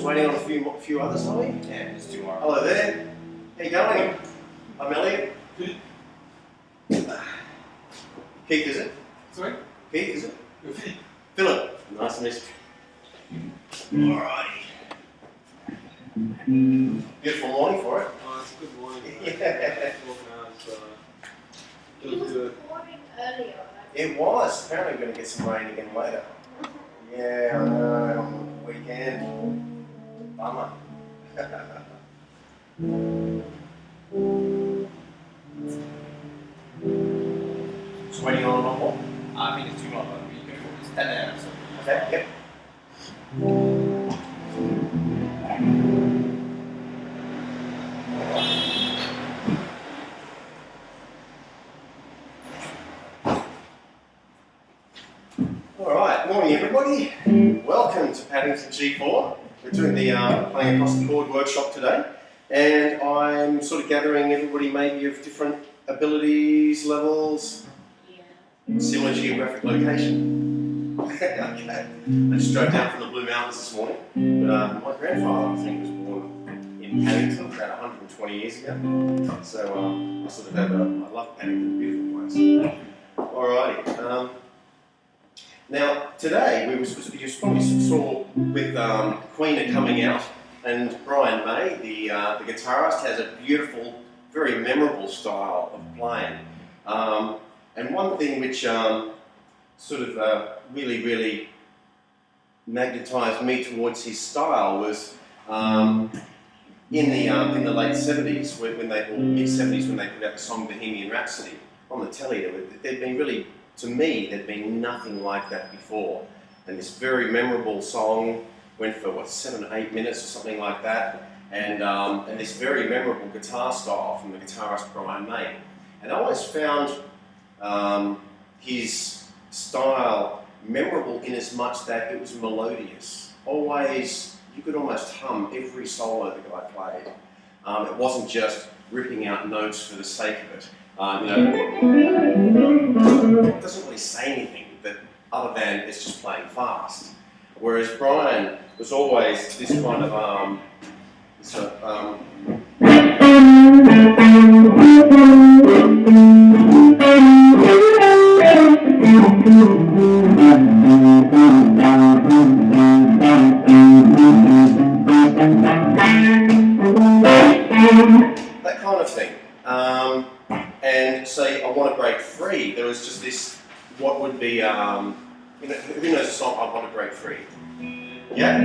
waiting on a few others, are we? Yeah, just 2 more. Hello there. How you going? I'm Eliot. Keith, is it? Sorry? Keith, is it? Philip. Nice to meet you. Alrighty. Beautiful morning for it. Oh, it's a good morning. Yeah. It was good. Morning earlier. It was. Apparently we're going to get some rain again later. Yeah, I know. On the weekend. Bummer. Just waiting on one more. I think it's 2 more, but we can it's 10 a.m. So. Okay, yep. Alright, morning everybody. Welcome to Paddington G4. We're doing the Playing Across the Chord workshop today. And I'm sort of gathering everybody maybe of different abilities, levels, similar geographic location. Okay. I just drove down from the Blue Mountains this morning. But my grandfather, I think, was born in Paddington about 120 years ago. So I sort of have I love Paddington, beautiful place. Alrighty. Now today you probably saw with Queen are coming out, and Brian May, the guitarist, has a beautiful, very memorable style of playing. And one thing which sort of really magnetised me towards his style was in the late 70s, when they, or mid 70s, when they put out the song Bohemian Rhapsody on the telly. There'd been really, to me, there'd been nothing like that before. And this very memorable song went for what, 7 or 8 minutes or something like that. And this very memorable guitar style from the guitarist Brian May. And I always found his style memorable in as much that it was melodious. Always, you could almost hum every solo the guy played. It wasn't just ripping out notes for the sake of it. It doesn't really say anything other than it's just playing fast. Whereas Brian was always this kind of that kind of thing. And say, I Want to Break Free, there was just this, what would be, who knows the song, I Want to Break Free? Yeah?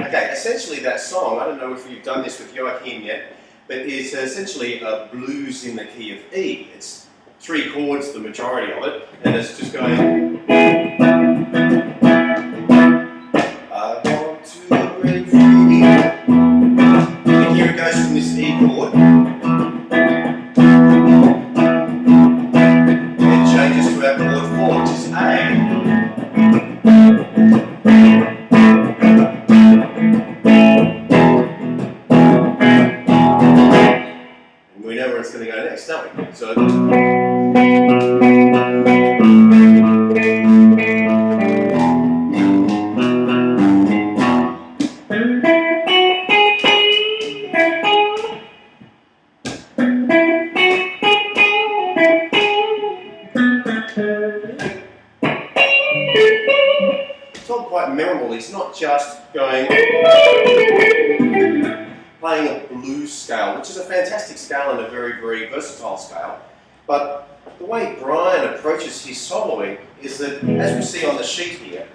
Okay, essentially that song, I don't know if you've done this with Joachim yet, but it's essentially a blues in the key of E. It's 3 chords, the majority of it, and it's just going... I want to break free. And here it goes from this E chord. Changes to our chord 4, which is A. And we know where it's going to go next, don't we? So it's all quite memorable. He's not just going playing a blues scale, which is a fantastic scale and a very, very versatile scale. But the way Brian approaches his soloing is that, as we see on the sheet here,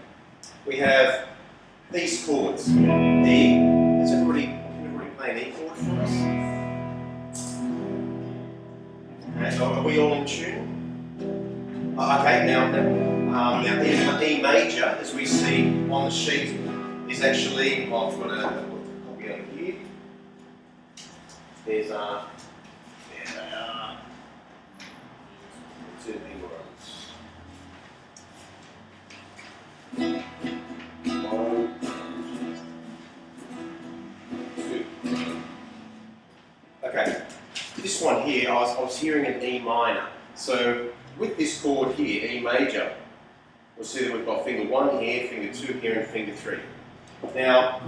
we have these chords. E. Can everybody play an E chord for us? Okay, so are we all in tune? Okay, now E major, as we see on the sheet, is actually, well, I've got a copy over here. There's there they are. 2 Hammer-ons. 1, 2. Okay, this one here, I was hearing an E minor. So with this chord here, E major, we'll see that we've got finger 1 here, finger 2 here, and finger 3. Now,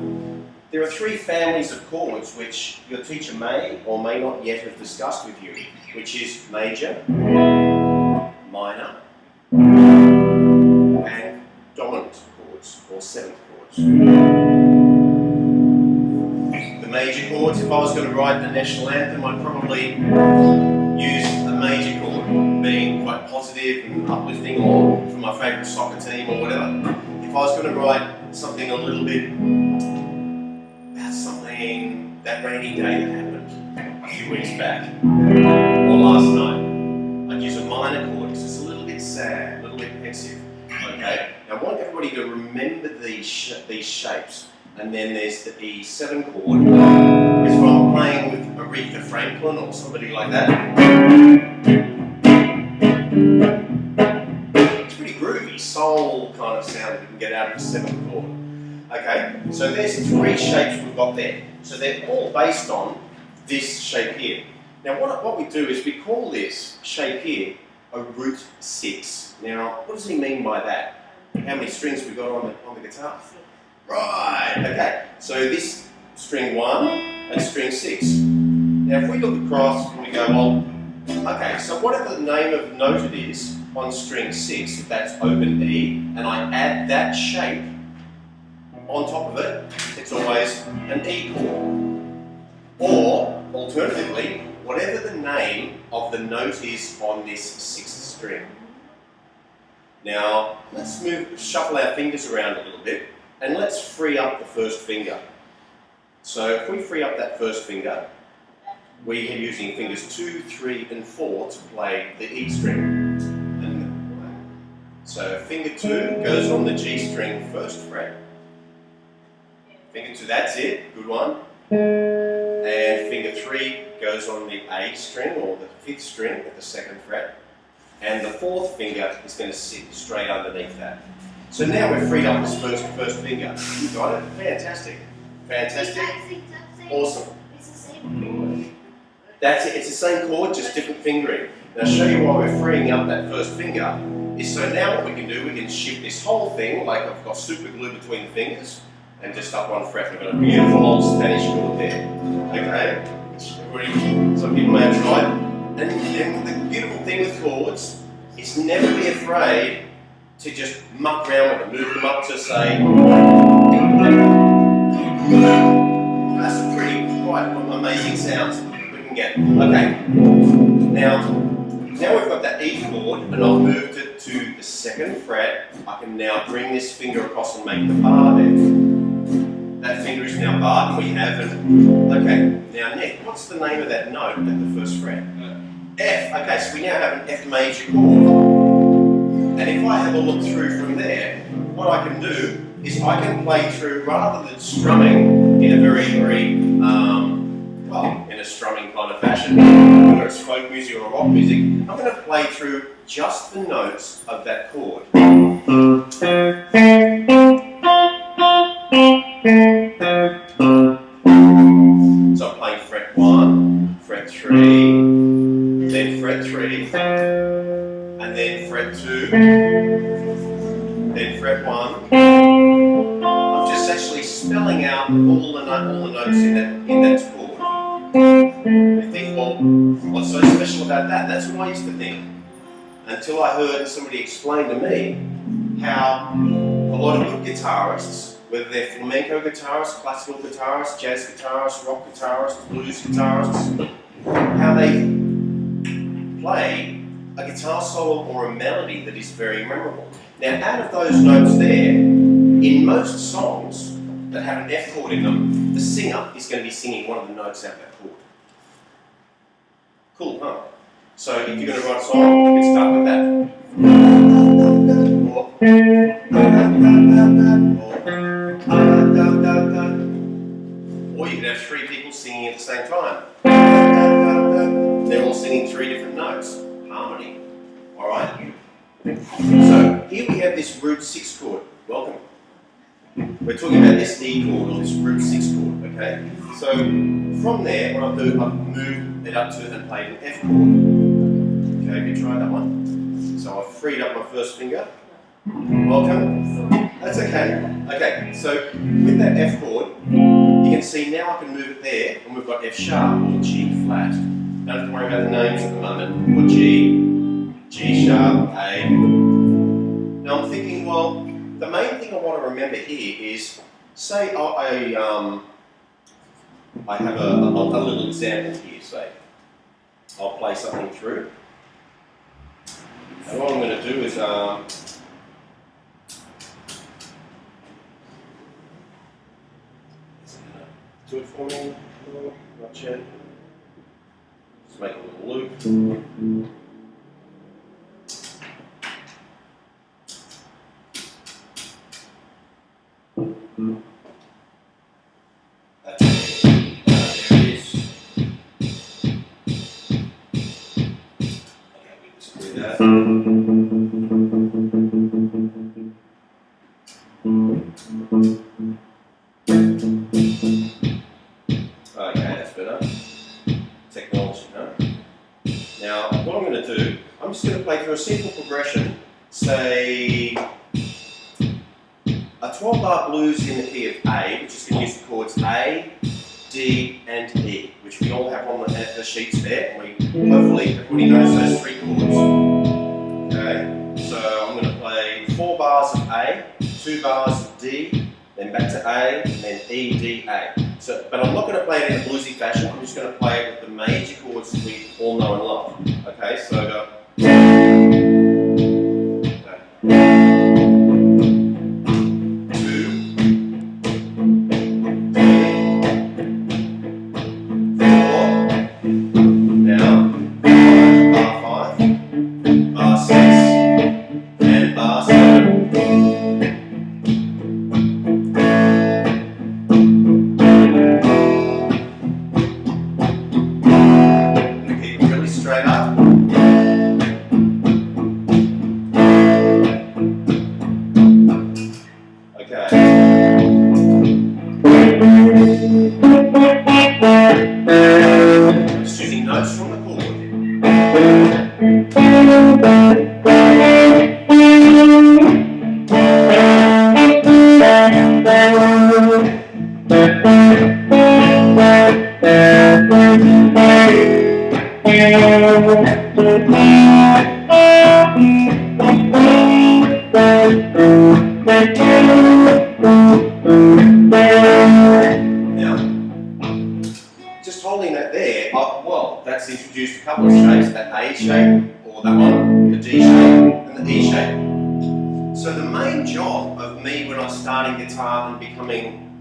There are three families of chords which your teacher may or may not yet have discussed with you, which is major, minor, and dominant chords, or seventh chords. The major chords, if I was going to write the national anthem, I'd probably use a major chord, being quite positive and uplifting, or for my favourite soccer team or whatever. If I was going to write something a little bit about something, that rainy day that happened a few weeks back, or last night, I'd use a minor chord because it's a little bit sad, a little bit pensive. Okay, now I want everybody to remember these shapes. And then there's the E7 chord, which if I'm playing with Aretha Franklin or somebody like that, it's pretty groovy, soul kind of sound you can get out of the 7th chord. Okay, so there's three shapes we've got there. So they're all based on this shape here. Now what we do is we call this shape here a root 6. Now what does he mean by that? How many strings we got on the guitar? Right, okay, so this string 1 and string 6. Now if we look across and we go, well, okay, so whatever the name of note it is on string 6, if that's open E, and I add that shape on top of it, it's always an E chord. Or, alternatively, whatever the name of the note is on this 6th string. Now, let's shuffle our fingers around a little bit. And let's free up the first finger. So if we free up that first finger, we are using fingers 2, 3, and 4 to play the E string. So finger 2 goes on the G string first fret. Finger 2, that's it, good one. And finger 3 goes on the A string, or the 5th string at the 2nd fret. And the 4th finger is going to sit straight underneath that. So now we've freed up this first finger. You got it? Fantastic. Fantastic. Awesome. It's the same chord. That's it. It's the same chord, just different fingering. Now I'll show you why we're freeing up that first finger. Is so now what we can do, we can shift this whole thing, like I've got super glue between the fingers, and just up one fret. We've got a beautiful old Spanish chord there. Okay? Some people may have tried. And the beautiful thing with chords is never be afraid to just muck around with them, move them up to say, that's some pretty quite amazing sounds we can get. Okay, now we've got that E chord and I've moved it to the 2nd fret. I can now bring this finger across and make the bar there. That finger is now barred and we have an, okay, now Nick, what's the name of that note at the first fret? F, okay, so we now have an F major chord. And if I have a look through from there, what I can do is I can play through, rather than strumming in a very, well, in a strumming kind of fashion, whether it's folk music or rock music, I'm going to play through just the notes of that chord. So I'm playing fret 1, fret 3, then fret 3, and then fret 2, then fret 1. I'm just actually spelling out all the notes in that chord. You think, well, what's so special about that? That's what I used to think. Until I heard somebody explain to me how a lot of good guitarists, whether they're flamenco guitarists, classical guitarists, jazz guitarists, rock guitarists, blues guitarists, how they play a guitar solo or a melody that is very memorable. Now, out of those notes there, in most songs that have an F chord in them, the singer is going to be singing one of the notes out of that chord. Cool, huh? So if you're going to write a song, you can start with that. Or you can have 3 people singing at the same time. They're all singing 3 different notes. Harmony. Alright? So here we have this root 6 chord. Welcome. We're talking about this E chord, or this root 6 chord, okay? So from there, what I'll do, I'll move it up to and play an F chord. Okay, have you tried that one? So I've freed up my first finger. Welcome. That's okay. Okay, so with that F chord, you now I can move it there, and we've got F sharp or G flat. Don't have to worry about the names at the moment. We've got G, G sharp, A. Now I'm thinking, well, the main thing I want to remember here is, say I have a little example here, say. I'll play something through. And what I'm going to do is, do it for me. Not yet. Just make a little loop. There it is. Okay, we just do that. Okay, that's better. Technology, no? Now, what I'm going to do, I'm just going to play through a simple progression, say a 12-bar blues in the key of A, which is going to use the chords A, D, and E, which we all have on the sheets there, and hopefully everybody knows those three chords. Okay, so I'm going to play 4 bars of A, 2 bars of D, then back to A, and then E, D, A. So, but I'm not going to play it in a bluesy fashion, I'm just going to play it with the major chords that we all know and love. Okay, so I go.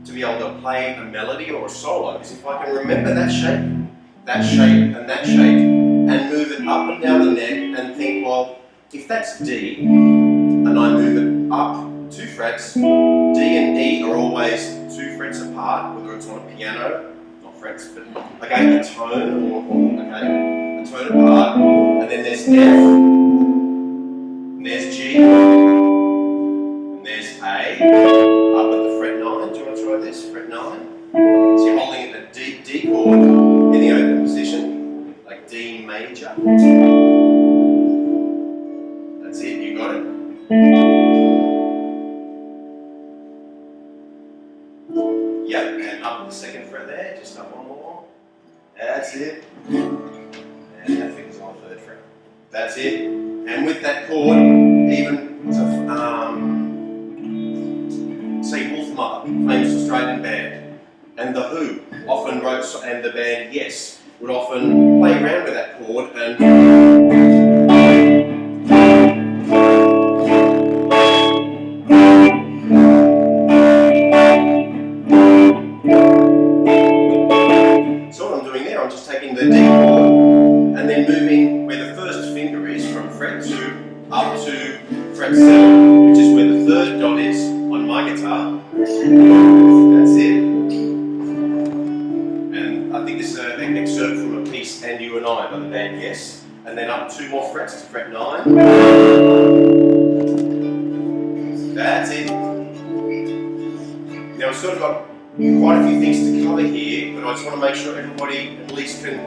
To be able to play a melody or a solo is if I can remember that shape, and that shape, and move it up and down the neck and think, well, if that's D, and I move it up 2 frets, D and E are always 2 frets apart, whether it's on a piano, not frets, but again, a tone, or okay, a tone apart, and then there's F, and there's G, and there's A, up at the fret 9. Do you want to try this? Fret 9. So you're holding it at D chord in the open position, like D major. That's it, you got it. Yep, and up at the 2nd fret there, just up one more. That's it. And that finger's on the 3rd fret. That's it. And with that chord, even say Wolfmother, famous Australian band, and The Who often wrote, and the band Yes would often play around with that chord and so what I'm doing there, I'm just taking the D chord and then moving where the 1st finger is from fret 2 up to fret 7, which is where the 3rd dot is on my guitar. That's it. And I think this is an excerpt from a piece, And You and I, by the band Yes. And then up 2 more frets to fret 9. That's it. Now I've sort of got quite a few things to cover here, but I just want to make sure everybody at least can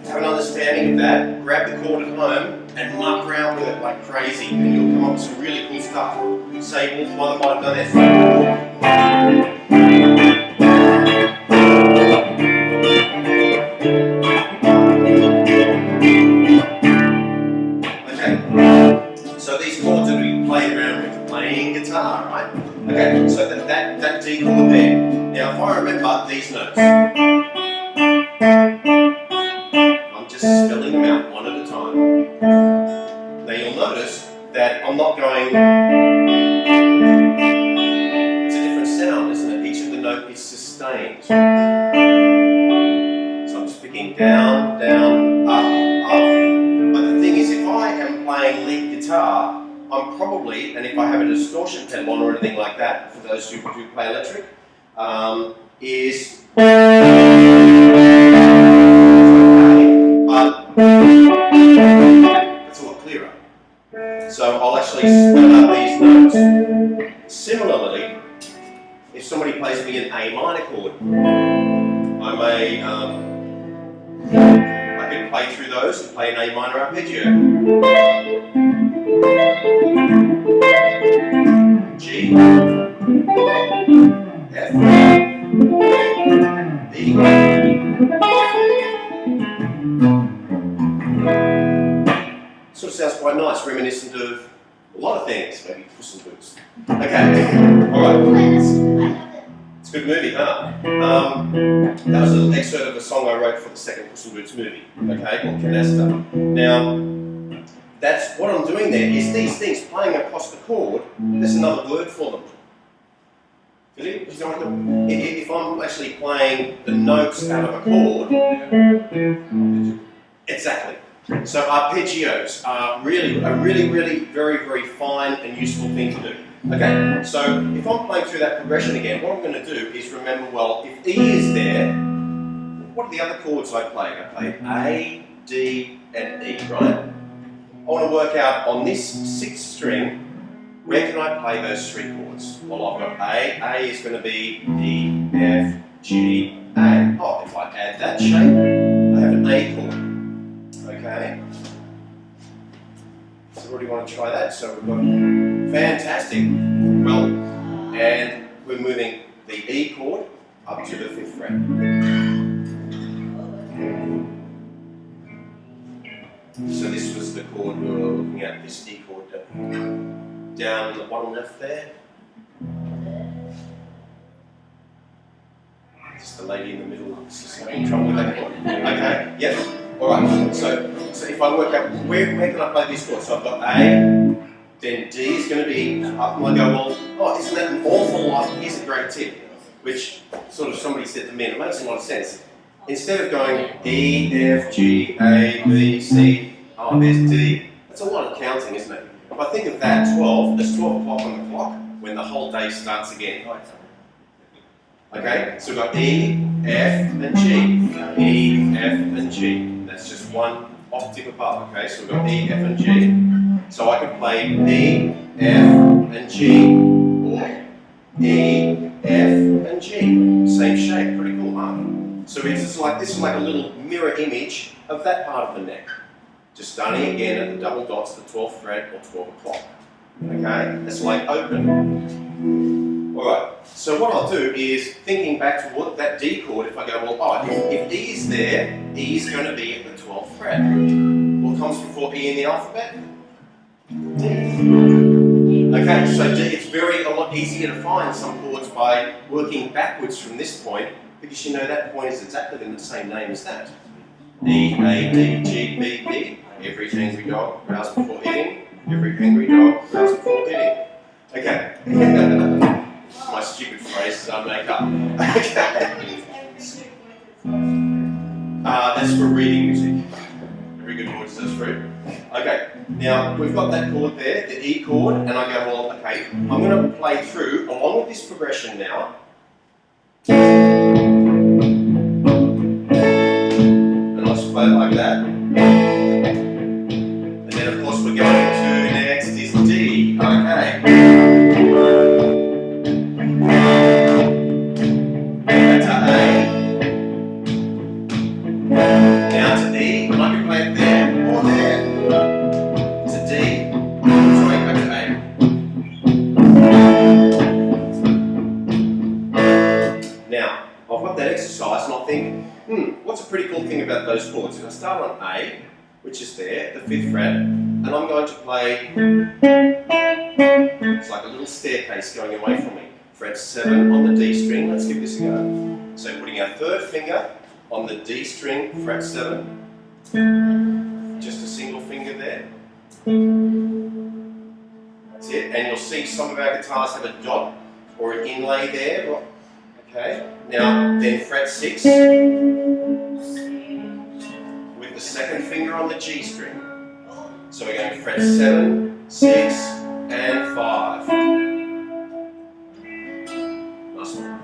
have an understanding of that. Grab the chord at home and muck around with it like crazy, and you'll come up with some really cool stuff. Say Wolfmother might have done that. are these notes. I'm just spelling them out one at a time. Now you'll notice that I'm not going, it's a different sound, isn't it? Each of the notes is sustained. So I'm just picking down, down, up, up. But the thing is, if I am playing lead guitar, I'm probably, and if I have a distortion pedal on or anything like that, for those who do play electric, is that's a lot clearer. So I'll actually spell out these notes. Similarly, if somebody plays me an A minor chord, I may, I can play through those and play an A minor arpeggio. G, F, E. Sort of sounds quite nice, reminiscent of a lot of things, maybe Puss in Boots. Okay, alright. It's a good movie, huh? That was a little excerpt of a song I wrote for the second Puss in Boots movie, okay, called Canasta. Now, that's what I'm doing there, is these things playing across the chord, there's another word for them. If I'm actually playing the notes out of a chord, exactly. So arpeggios are really, very, very fine and useful thing to do. Okay, so if I'm playing through that progression again, what I'm going to do is remember, well, if E is there, what are the other chords I play? I play A, D, and E, right? I want to work out on this sixth string, where can I play those three chords? Well, I've got A is going to be E, F, G, A. Oh, if I add that shape, I have an A chord. Okay. So what do you want to try that? So we've got, fantastic. Well, and we're moving the E chord up to the 5th fret. So this was the chord we were looking at, this E chord down in the bottom left there. Just the lady in the middle is just having trouble with that chord. Okay, yes. Alright, so if I work out where can I play these chords? So I've got A, then D is going to be up, and I go, well, oh, isn't that an awful lot? Here's a great tip, which sort of somebody said to me, and it makes a lot of sense. Instead of going E, F, G, A, B, C, oh, there's D, that's a lot of counting, isn't it? If I think of that, 12, there's 12 o'clock on the clock when the whole day starts again. Okay, so we've got E, F, and G. E, F, and G. That's just one octave above, okay? So we've got E, F, and G. So I could play E, F, and G, or E, F, and G. Same shape, pretty cool, huh? So this is like a little mirror image of that part of the neck. Just starting again at the double dots, the 12th fret or 12 o'clock. Okay, it's like open. Alright, so what I'll do is, thinking back to what that D chord, if I go, well, oh, if E is there, E is going to be at the 12th fret. What comes before E in the alphabet? D. Okay, so D, it's a lot easier to find some chords by working backwards from this point, because you know that point is exactly the same name as that. E, A, D, G, B, D. Every angry dog growls before eating. Every angry dog growls before eating. Okay. My stupid phrases I make up. Okay. That's for reading music. Very good voice, that's true. Okay, now we've got that chord there, the E chord, and I go, well, okay, I'm going to play through along with this progression now. And I'll just play it like that. And then, of course, we're going to next is D. Okay. What's a pretty cool thing about those chords? If I start on A, which is there, the 5th fret, and I'm going to play, it's like a little staircase going away from me. Fret 7 on the D string, let's give this a go. So putting our third finger on the D string, fret 7. Just a single finger there. That's it. And you'll see some of our guitars have a dot or an inlay there. Okay. Now, then fret 6 with the second finger on the G string. So we're going fret 7, 6, and 5. Nice one.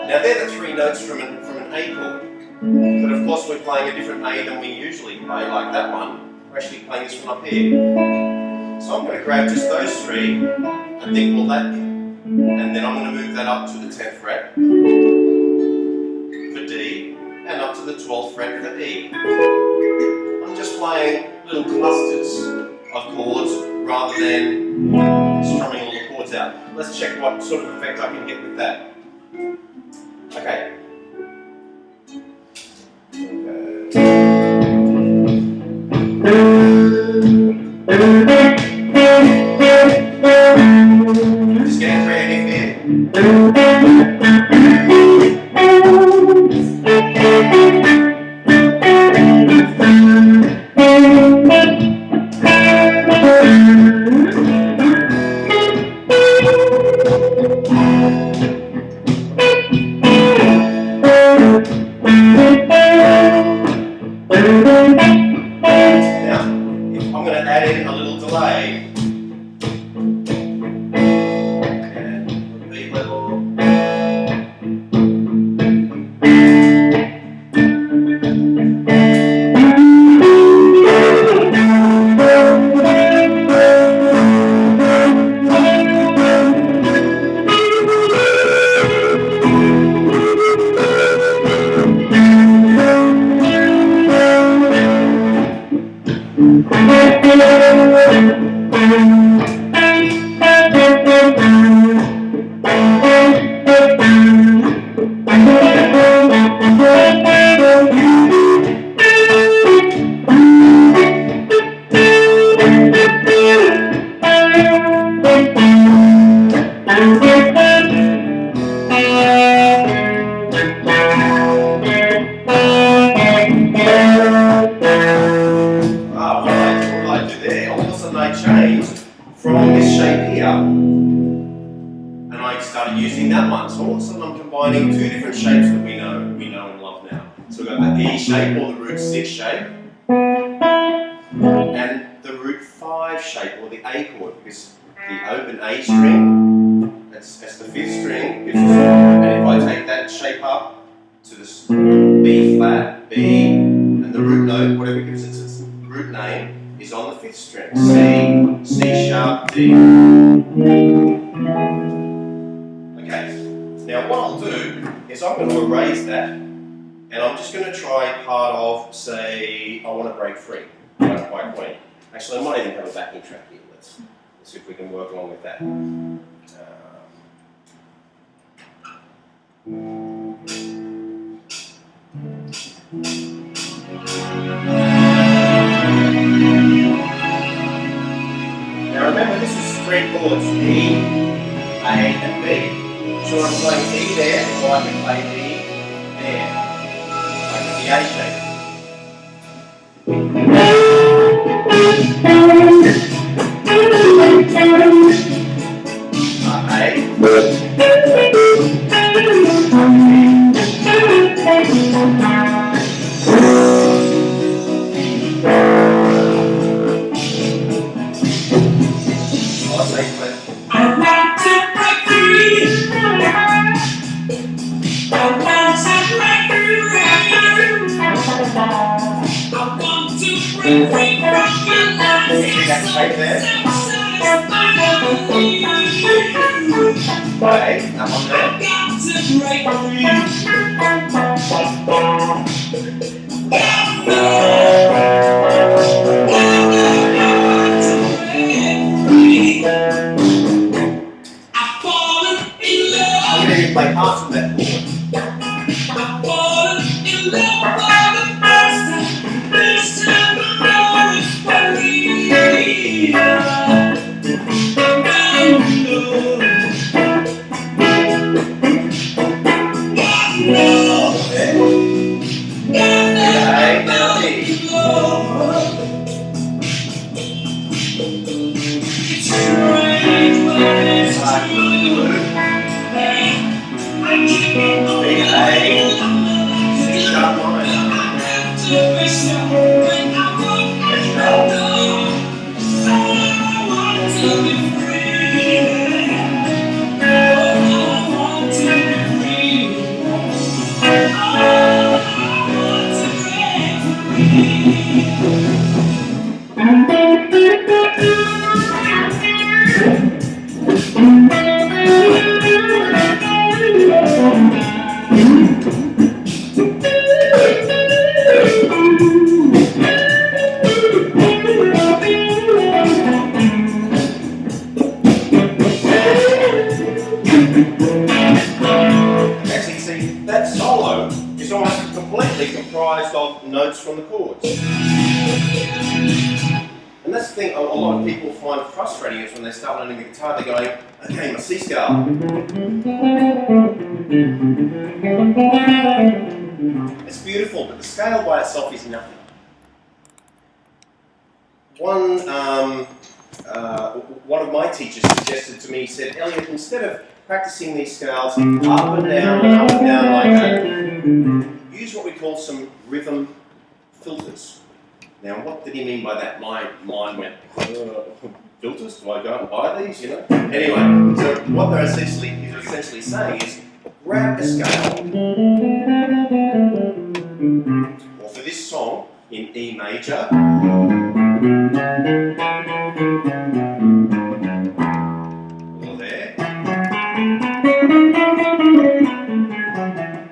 Now they're the 3 notes from an A chord. But of course we're playing a different A than we usually play, like that one. We're actually playing this one up here. So I'm going to grab just those 3 and think, well, that, and then I'm going to move that up to the 10th fret for D, and up to the 12th fret for E. I'm just playing little clusters of chords rather than strumming all the chords out. Let's check what sort of effect I can get with that. Okay. Just getting creative here. Actually, I might even have a backing track here. Let's see if we can work along with that. Now remember, this is 3 chords, E, A, and B. So I'm playing E there, or I can play E there, like the A shape. Actually, see, that solo is almost completely comprised of notes from the chords. And that's the thing a lot of people find frustrating is when they start learning the guitar, they're going, okay, my C scale. It's beautiful, but the scale by itself is nothing. One of my teachers suggested to me, he said, Eliot, instead of practicing these scales up and down like that, use what we call some rhythm filters. Now, what did he mean by that? My mind went, filters? Do I go out and buy these? You know. Anyway, so what they're essentially saying is, grab a scale, or for this song in E major.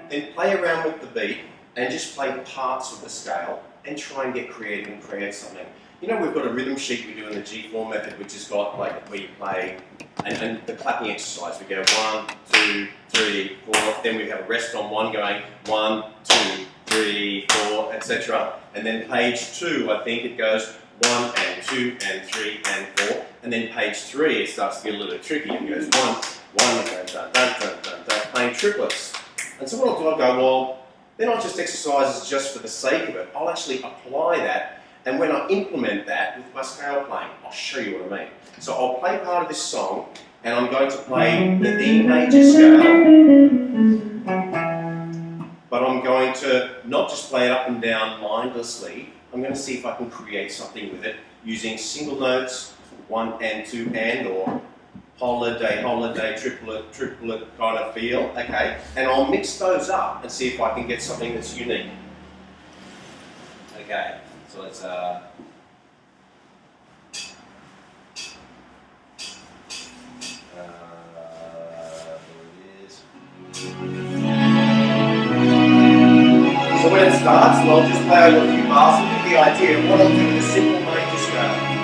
Then play around with the beat and just play parts of the scale and try and get creative and create something. You know, we've got a rhythm sheet we do in the G4 method, which has got like where you play and the clapping exercise. We go 1, 2, 3, 4. Then we have a rest on one going 1, 2, 3, 4, etc. And then page 2, I think it goes 1 and 2 and 3 and 4. And then page 3, it starts to get a little bit tricky. It goes 1, 1, dun, dun, dun, dun, dun, playing triplets. And so what I'll do, I'll go, well, they're not just exercises just for the sake of it. I'll actually apply that, and when I implement that with my scale playing, I'll show you what I mean. So I'll play part of this song, and I'm going to play the E major scale, but I'm going to not just play it up and down mindlessly. I'm going to see if I can create something with it using single notes, 1 and 2 and, or holiday, holiday, triplet, triplet kind of feel, okay? And I'll mix those up and see if I can get something that's unique. Okay, so let's there it is. So when it starts, I'll just play over a few bars and get the idea of what I'll do with a simple major scale.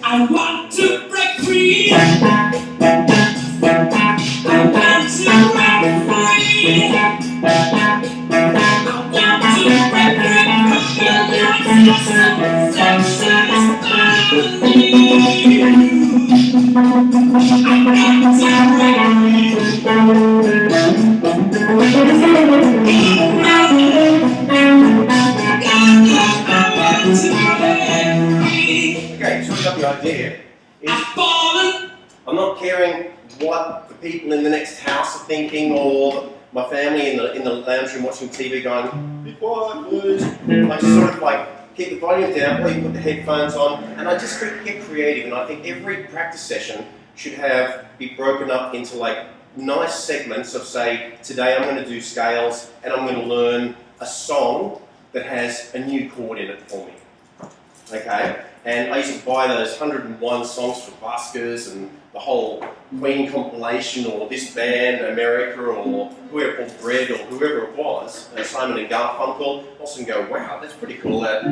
I want to break free. I want to break free. Okay, so we got the idea. I'm not caring what the people in the next house are thinking, or my family in the lounge room watching TV going, be quiet, please. I just sort of like keep the volume down, or you put the headphones on, and I just get creative. And I think every practice session should be broken up into like nice segments of, say, today I'm going to do scales, and I'm going to learn a song that has a new chord in it for me. Okay? And I used to buy those 101 songs for buskers and the whole Queen compilation, or this band, America, or whoever, or Bread, or whoever it was, Simon and Garfunkel. Also go, wow, that's pretty cool. That. You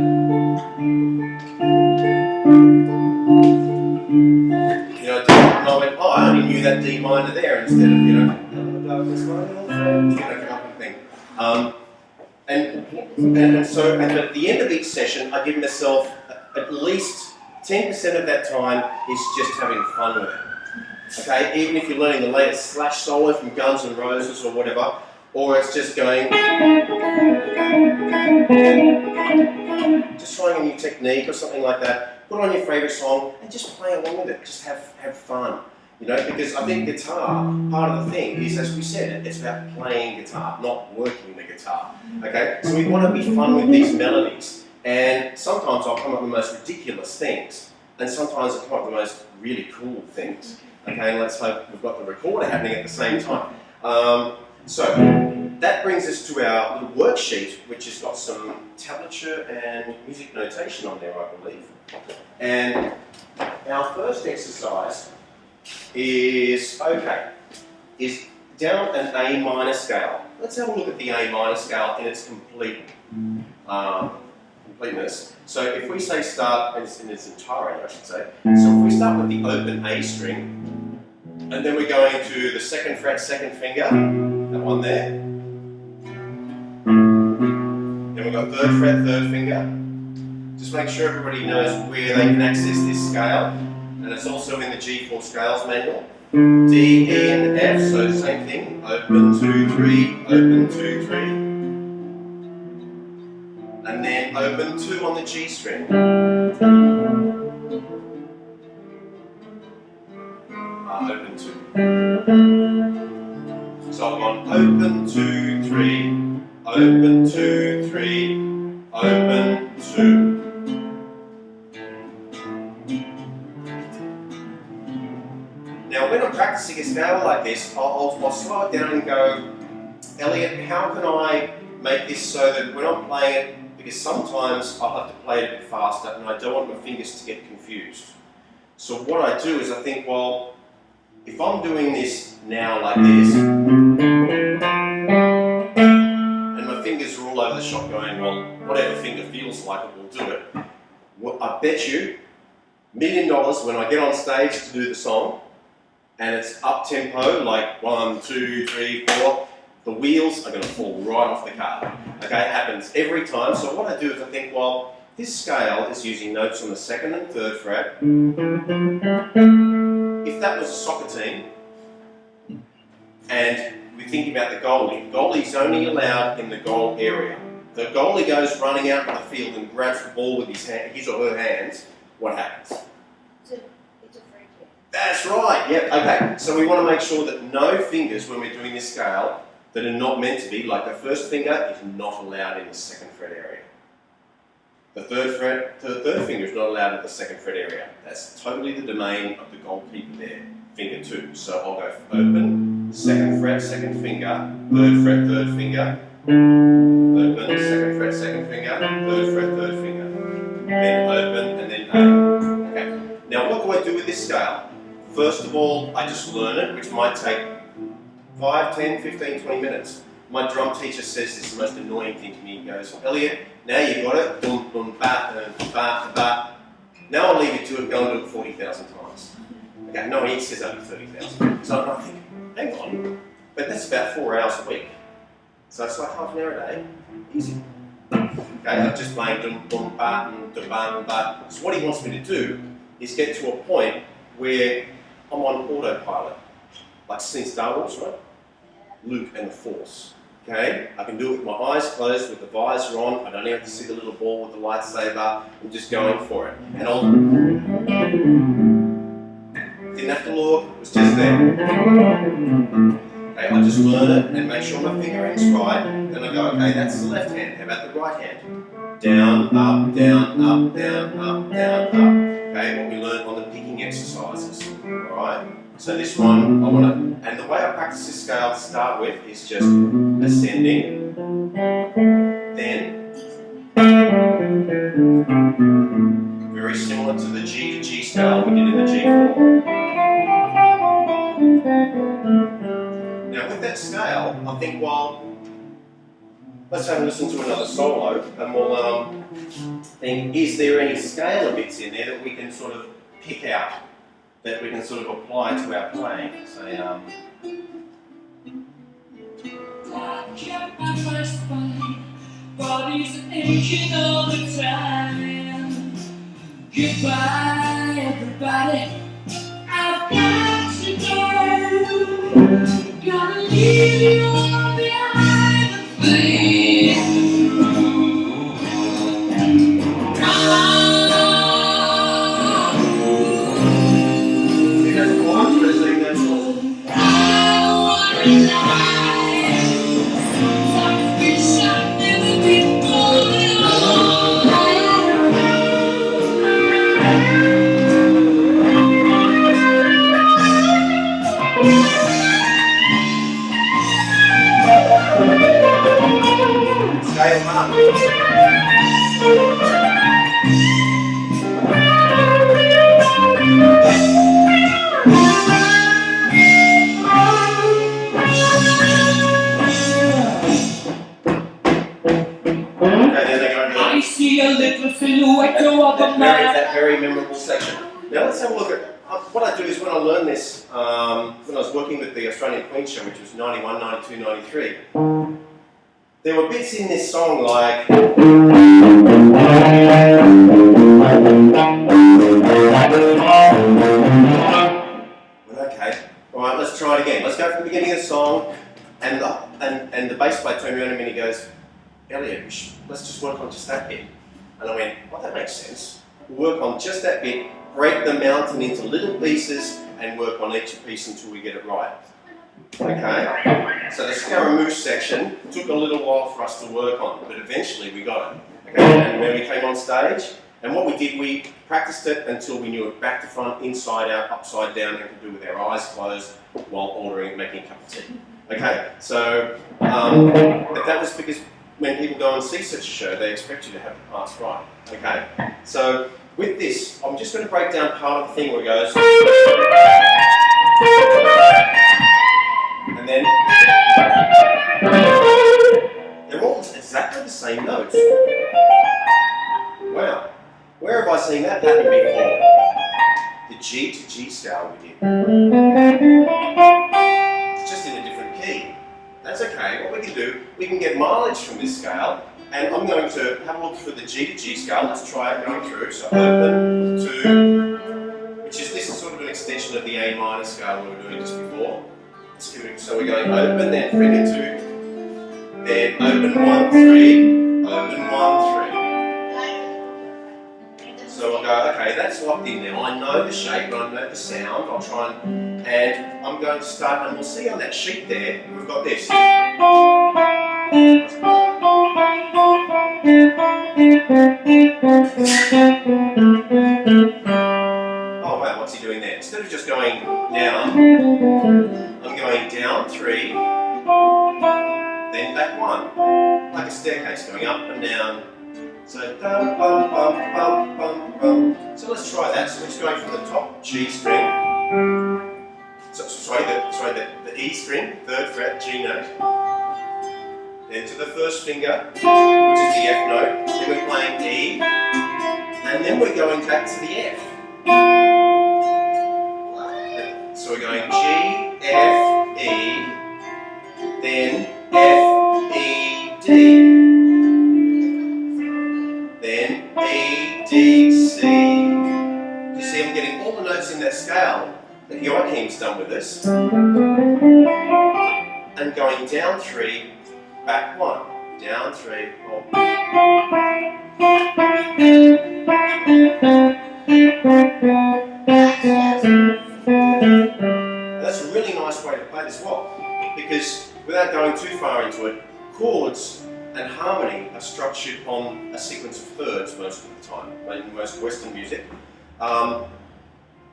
know, and I went, oh, I only knew that D minor there instead of, you know, kind of thing. And so at the end of each session, I give myself at least 10% of that time is just having fun with it. Okay, even if you're learning the latest Slash solo from Guns N' Roses or whatever, or it's just going, just trying a new technique or something like that. Put on your favourite song and just play along with it. Just have fun. You know, because I think guitar, part of the thing is, as we said, it's about playing guitar, not working the guitar. Okay, so we want to be fun with these melodies. And sometimes I'll come up with the most ridiculous things, and sometimes I'll come up with the most really cool things. Okay, and let's hope we've got the recorder happening at the same time. So, that brings us to our little worksheet, which has got some tablature and music notation on there, I believe. And our first exercise is down an A minor scale. Let's have a look at the A minor scale in its completeness. So if we say start in its entirety, I should say. So if we start with the open A string, and then we're going to the second fret, second finger, that one there. Then we've got third fret, third finger. Just make sure everybody knows where they can access this scale. And it's also in the G4 scales manual. D, E, and F, so same thing. Open, 2, 3, open, 2, 3. And then open 2 on the G string. Open 2. So I've gone open 2, 3, open 2, 3, open 2. Now when I'm practicing a scale like this, I'll slow it down and go, Eliot, how can I make this so that when I'm playing it, because sometimes I'll have to play it a bit faster and I don't want my fingers to get confused. So what I do is I think, well, if I'm doing this now like this, and my fingers are all over the shop going, well, whatever finger feels like it will do it. Well, I bet you $1 million when I get on stage to do the song, and it's up tempo, like 1, 2, 3, 4, the wheels are going to fall right off the card. Okay, it happens every time. So what I do is I think, well, this scale is using notes on the second and third fret. If that was a soccer team, and we're thinking about the goalie's only allowed in the goal area. The goalie goes running out in the field and grabs the ball with his or her hands, what happens? It's a free kick. That's right, yep, okay. So we want to make sure that no fingers, when we're doing this scale, that are not meant to be, like the first finger is not allowed in the second fret area. The third finger is not allowed in the second fret area. That's totally the domain of the goalkeeper there, finger 2. So I'll go second fret, second finger, third fret, third finger, open, second fret, second finger, third fret, third finger, then open, and then A. Okay. Now what do I do with this scale? First of all, I just learn it, which might take 5, 10, 15, 20 minutes. My drum teacher says this is the most annoying thing to me. He goes, Eliot, now you've got it, boom, boom, ba, ba, ba. Now I'll leave you to it, go and do it 40,000 times. Okay, no, he says over 30,000. So I think, hang on, but that's about 4 hours a week. So it's like half an hour a day, easy. Okay, I'm just playing dum, boom, ba, dum, ba, ba. So what he wants me to do is get to a point where I'm on autopilot. Like seeing Star Wars, right? Luke and the Force. Okay? I can do it with my eyes closed, with the visor on. I don't even have to see the little ball with the lightsaber. I'm just going for it. And I'll... Didn't have to look, it was just there. Okay, I just learn it and make sure my fingering's right. Then I go, okay, that's the left hand. How about the right hand? Down, up, down, up, down, up, down, up. Okay, what we learned on the picking exercises. Alright? So this one, I want to, and the way I practice this scale to start with is just ascending, then very similar to the G to G scale we did in the G4. Now with that scale, I think, well, let's have a listen to another solo, and we'll think, is there any scalar bits in there that we can sort of pick out? That we can sort of apply to our playing. So, body's aching all the time. Goodbye, everybody. I've got to go. Gotta leave you all behind and fade through. I see a little silhouette of a man. That very memorable section. Now let's have a look at what I do is when I learned this, when I was working with the Australian Queen show, which was 91, 92, 93, there were bits in this song like okay, alright, let's try it again. Let's go from the beginning of the song, and the bass player turned around to me and he goes, Eliot, let's just work on just that bit. And I went, well, that makes sense. We'll work on just that bit, break the mountain into little pieces, and work on each piece until we get it right. Okay? So the Scaramouche section took a little while for us to work on, but eventually we got it. Okay? And when we came on stage, and what we did, we practiced it until we knew it back to front, inside out, upside down, and could do with our eyes closed while ordering, making a cup of tea. Okay? So that was because when people go and see such a show, they expect you to have the parts right. Okay? So with this, I'm just going to break down part of the thing where it goes, and then they're all exactly the same notes. Wow. Where have I seen that pattern before? The G to G scale we did. It's just in a different key. That's okay. What we can do, we can get mileage from this scale, and I'm going to have a look for the G to G scale. Let's try it going through. So open, 2, which is this is sort of an extension of the A minor scale we were doing just before. Let's give it, so we're going open, then finger 2, then open 1, 3, open 1, 3. So I'll go, okay, that's locked in now. I know the shape, but I know the sound. I'll try and I'm going to start, and we'll see on that sheet there, we've got this. Oh wow, what's he doing there? Instead of just going down, I'm going down 3, then back 1. Like a staircase going up and down. So dum bum bum bum bum bum. So let's try that. So we're just going from the top G string. The E string, 3rd fret, G note. Then to the first finger, which is the F note. Then we're playing E, and then we're going back to the F. So we're going G, F, E, then F, E, D. Then E, D, C. You see I'm getting all the notes in that scale that Joachim's done with us. And going down 3, back 1. Down 3, 4. That's a really nice way to play this walk, because without going too far into it, chords and harmony are structured on a sequence of thirds most of the time, in most Western music.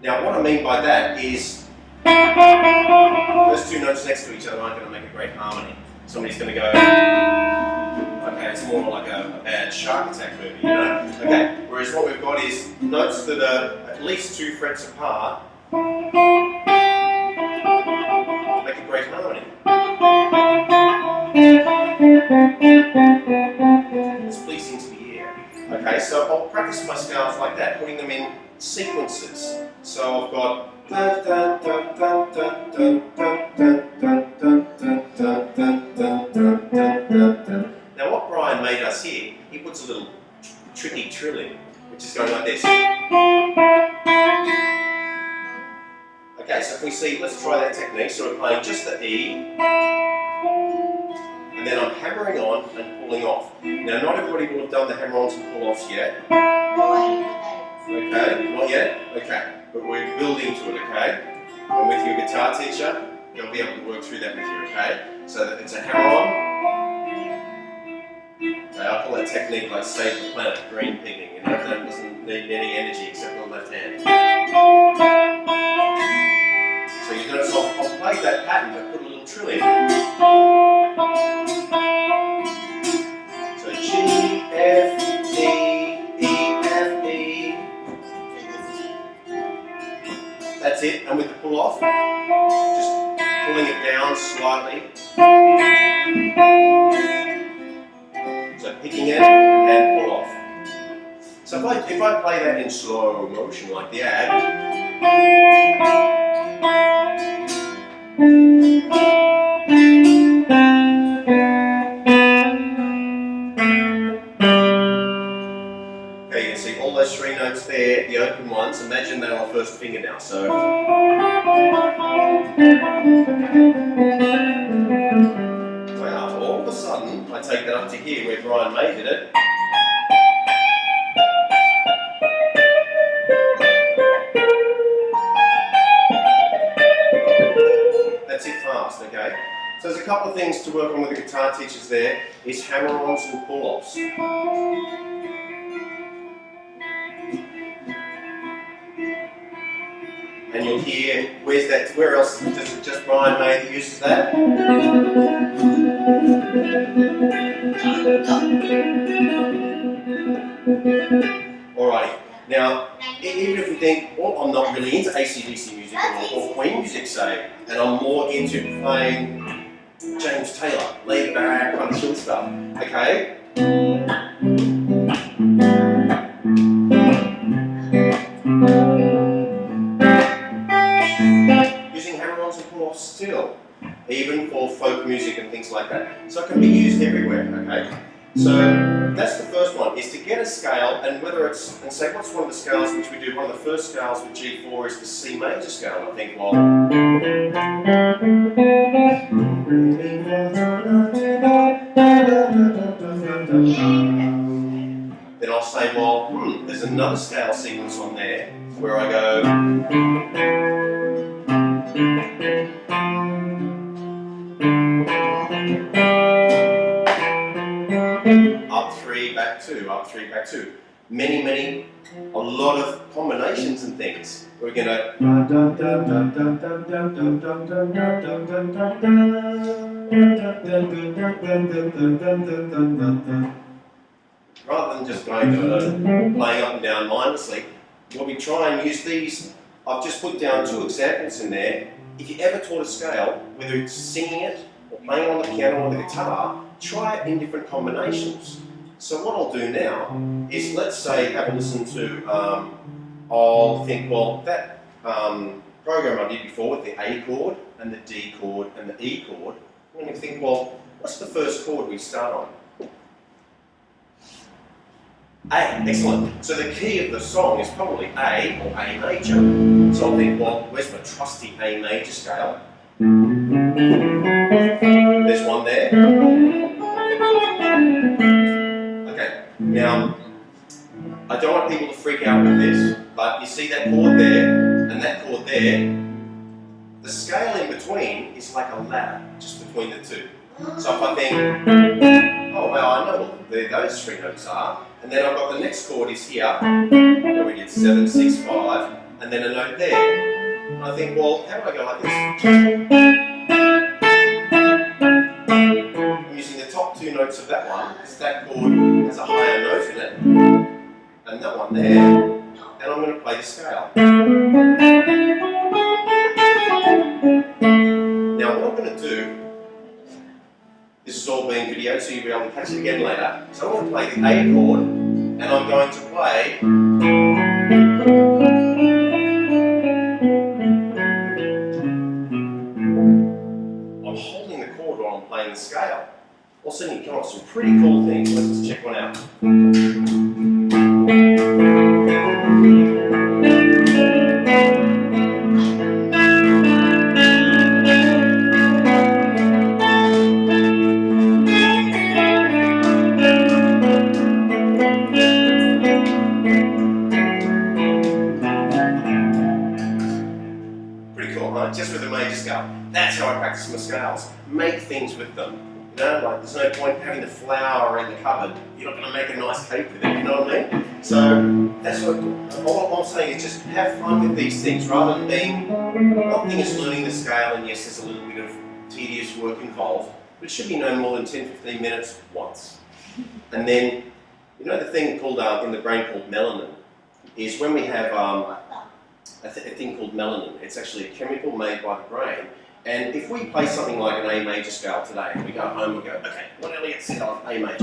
Now what I mean by that is those two notes next to each other aren't going to make a great harmony. Somebody's going to go, okay, it's more like a bad shark attack movie, you know? Okay, whereas what we've got is notes that are at least 2 frets apart make a great harmony. It's pleasing to the ear. Okay, so I'll practice my scales like that, putting them in sequences. So I've got now what Brian made us here, he puts a little tricky trill in, which is going like this. Okay, so if we see, let's try that technique. So we're playing just the E, and then I'm hammering on and pulling off. Now not everybody will have done the hammer-ons and pull-offs yet. Okay, not yet? Okay, but we're building to it, okay? And with your guitar teacher, they'll be able to work through that with you, okay? So that it's a hammer-on. Okay, I call that technique like Save the Planet, green picking, you know, that doesn't need any energy except on the left hand. So you're going to, I'll play that pattern but put a little trill in. So G, slightly. So picking it and pull off. So if I play that in slow motion like the ad, okay, you can see all those three notes there, the open ones. Imagine they're on first finger now. So wow, all of a sudden I take that up to here where Brian May did it. That's it fast, okay? So there's a couple of things to work on with the guitar teachers there, is hammer-ons and pull-offs. And you'll hear, where else, is it just Brian May that uses that? Alrighty, now, even if we think, well, I'm not really into AC/DC music or Queen music, say, and I'm more into playing James Taylor, laid back, kind of chill stuff, okay? Using hammer-ons and pull-offs still, even for folk music and things like that. So it can be used everywhere, okay? So that's the first one, is to get a scale, and whether it's, and say what's one of the scales which we do, one of the first scales with G4 is the C major scale, I think, well, then I'll say, well, there's another scale sequence on there where I go, up three, back two, up three, back two. Many, a lot of combinations and things. We're gonna rather than just going to playing up and down mindlessly, when we try and use these, I've just put down two examples in there. If you ever taught a scale, whether it's singing it or playing on the piano or the guitar, try it in different combinations. So what I'll do now is, let's say, have a listen to, I'll think, well, that program I did before with the A chord and the D chord and the E chord, I'm going to think, well, what's the first chord we start on? A, excellent. So the key of the song is probably A or A major. So I'll think, well, where's my trusty A major scale? There's one there. Okay, now, I don't want people to freak out with this, but you see that chord there and that chord there, the scale in between is like a ladder, just between the two. So if I think, oh well, I know what those three notes are, and then I've got the next chord is here, where we did 7, 6, 5, and then a note there. And I think, well, how do I go like this? I'm using the top two notes of that one, because that chord has a higher note in it, and that one there, and I'm going to play the scale. Now what I'm going to do, this is all being videoed, so you'll be able to catch it again later. So I'm going to play the A chord, and I'm going to play I'm holding the chord while I'm playing the scale. All of a sudden you come up with some pretty cool things. Let's just check one out. Just with a major scale. That's how I practice my scales. Make things with them. You know, like there's no point having the flour in the cupboard. You're not going to make a nice cake with it, you know what I mean? So that's what all I'm saying is just have fun with these things rather than being, one thing is learning the scale, and yes, there's a little bit of tedious work involved, but it should be no more than 10-15 minutes once. And then, you know, the thing called in the brain called melanin is when we have a thing called melanin. It's actually a chemical made by the brain, And if we play something like an A major scale today, and we go home and go, okay, what Eliot said on A major.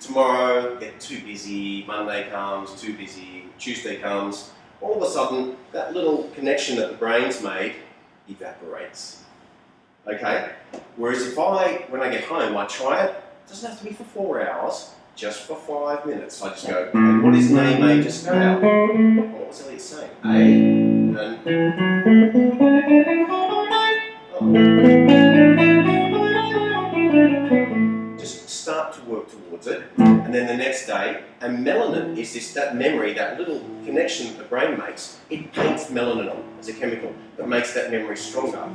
Tomorrow, get too busy, Monday comes, too busy, Tuesday comes, all of a sudden, that little connection that the brain's made evaporates. Okay? Whereas if when I get home, I try it, it doesn't have to be for 4 hours, just for 5 minutes. I just go, okay, what is an A major scale? What was Eliot saying? A, and... Just start to work towards it, and then the next day, and melanin is that memory, that little connection that the brain makes, it paints melanin on as a chemical that makes that memory stronger.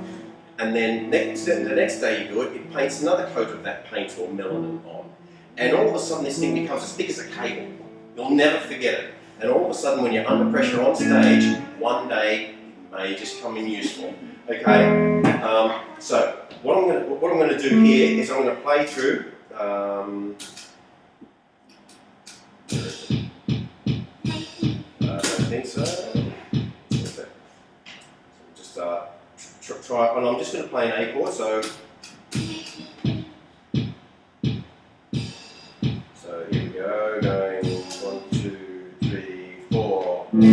And then the next day you do it, it paints another coat of that paint or melanin on. And all of a sudden this thing becomes as thick as a cable. You'll never forget it. And all of a sudden when you're under pressure on stage, one day it may just come in useful. Okay? So what I'm going to do here is I'm going to play through. I don't think so. Just try it, and I'm just going to play an A chord. So here we go, going 1, 2, 3, 4. And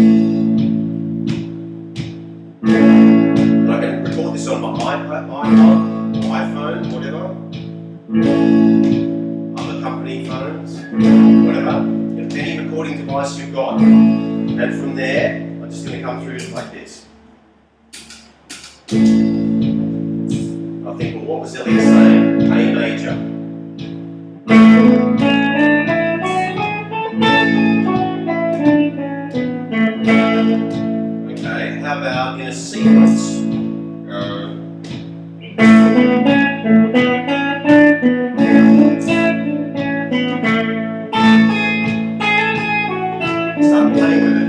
I can record this on my iPad, iPhone, whatever. Other company phones, whatever. Any recording device you've got. And from there, I'm just going to come through like this. I think, well, what was Eliot saying? A major. Okay, how about in a sequence? Start playing with it.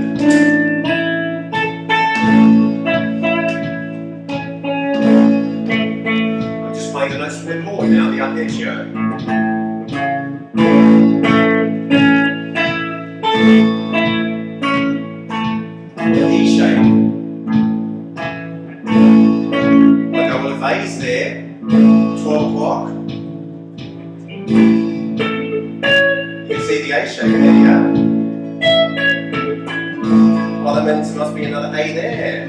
I'm just playing the notes from the chord now, the Arpeggio. The E shape. Okay, well if A is there, 12 o'clock. You can see the A shape there, yeah? Well, that means there must be another A there.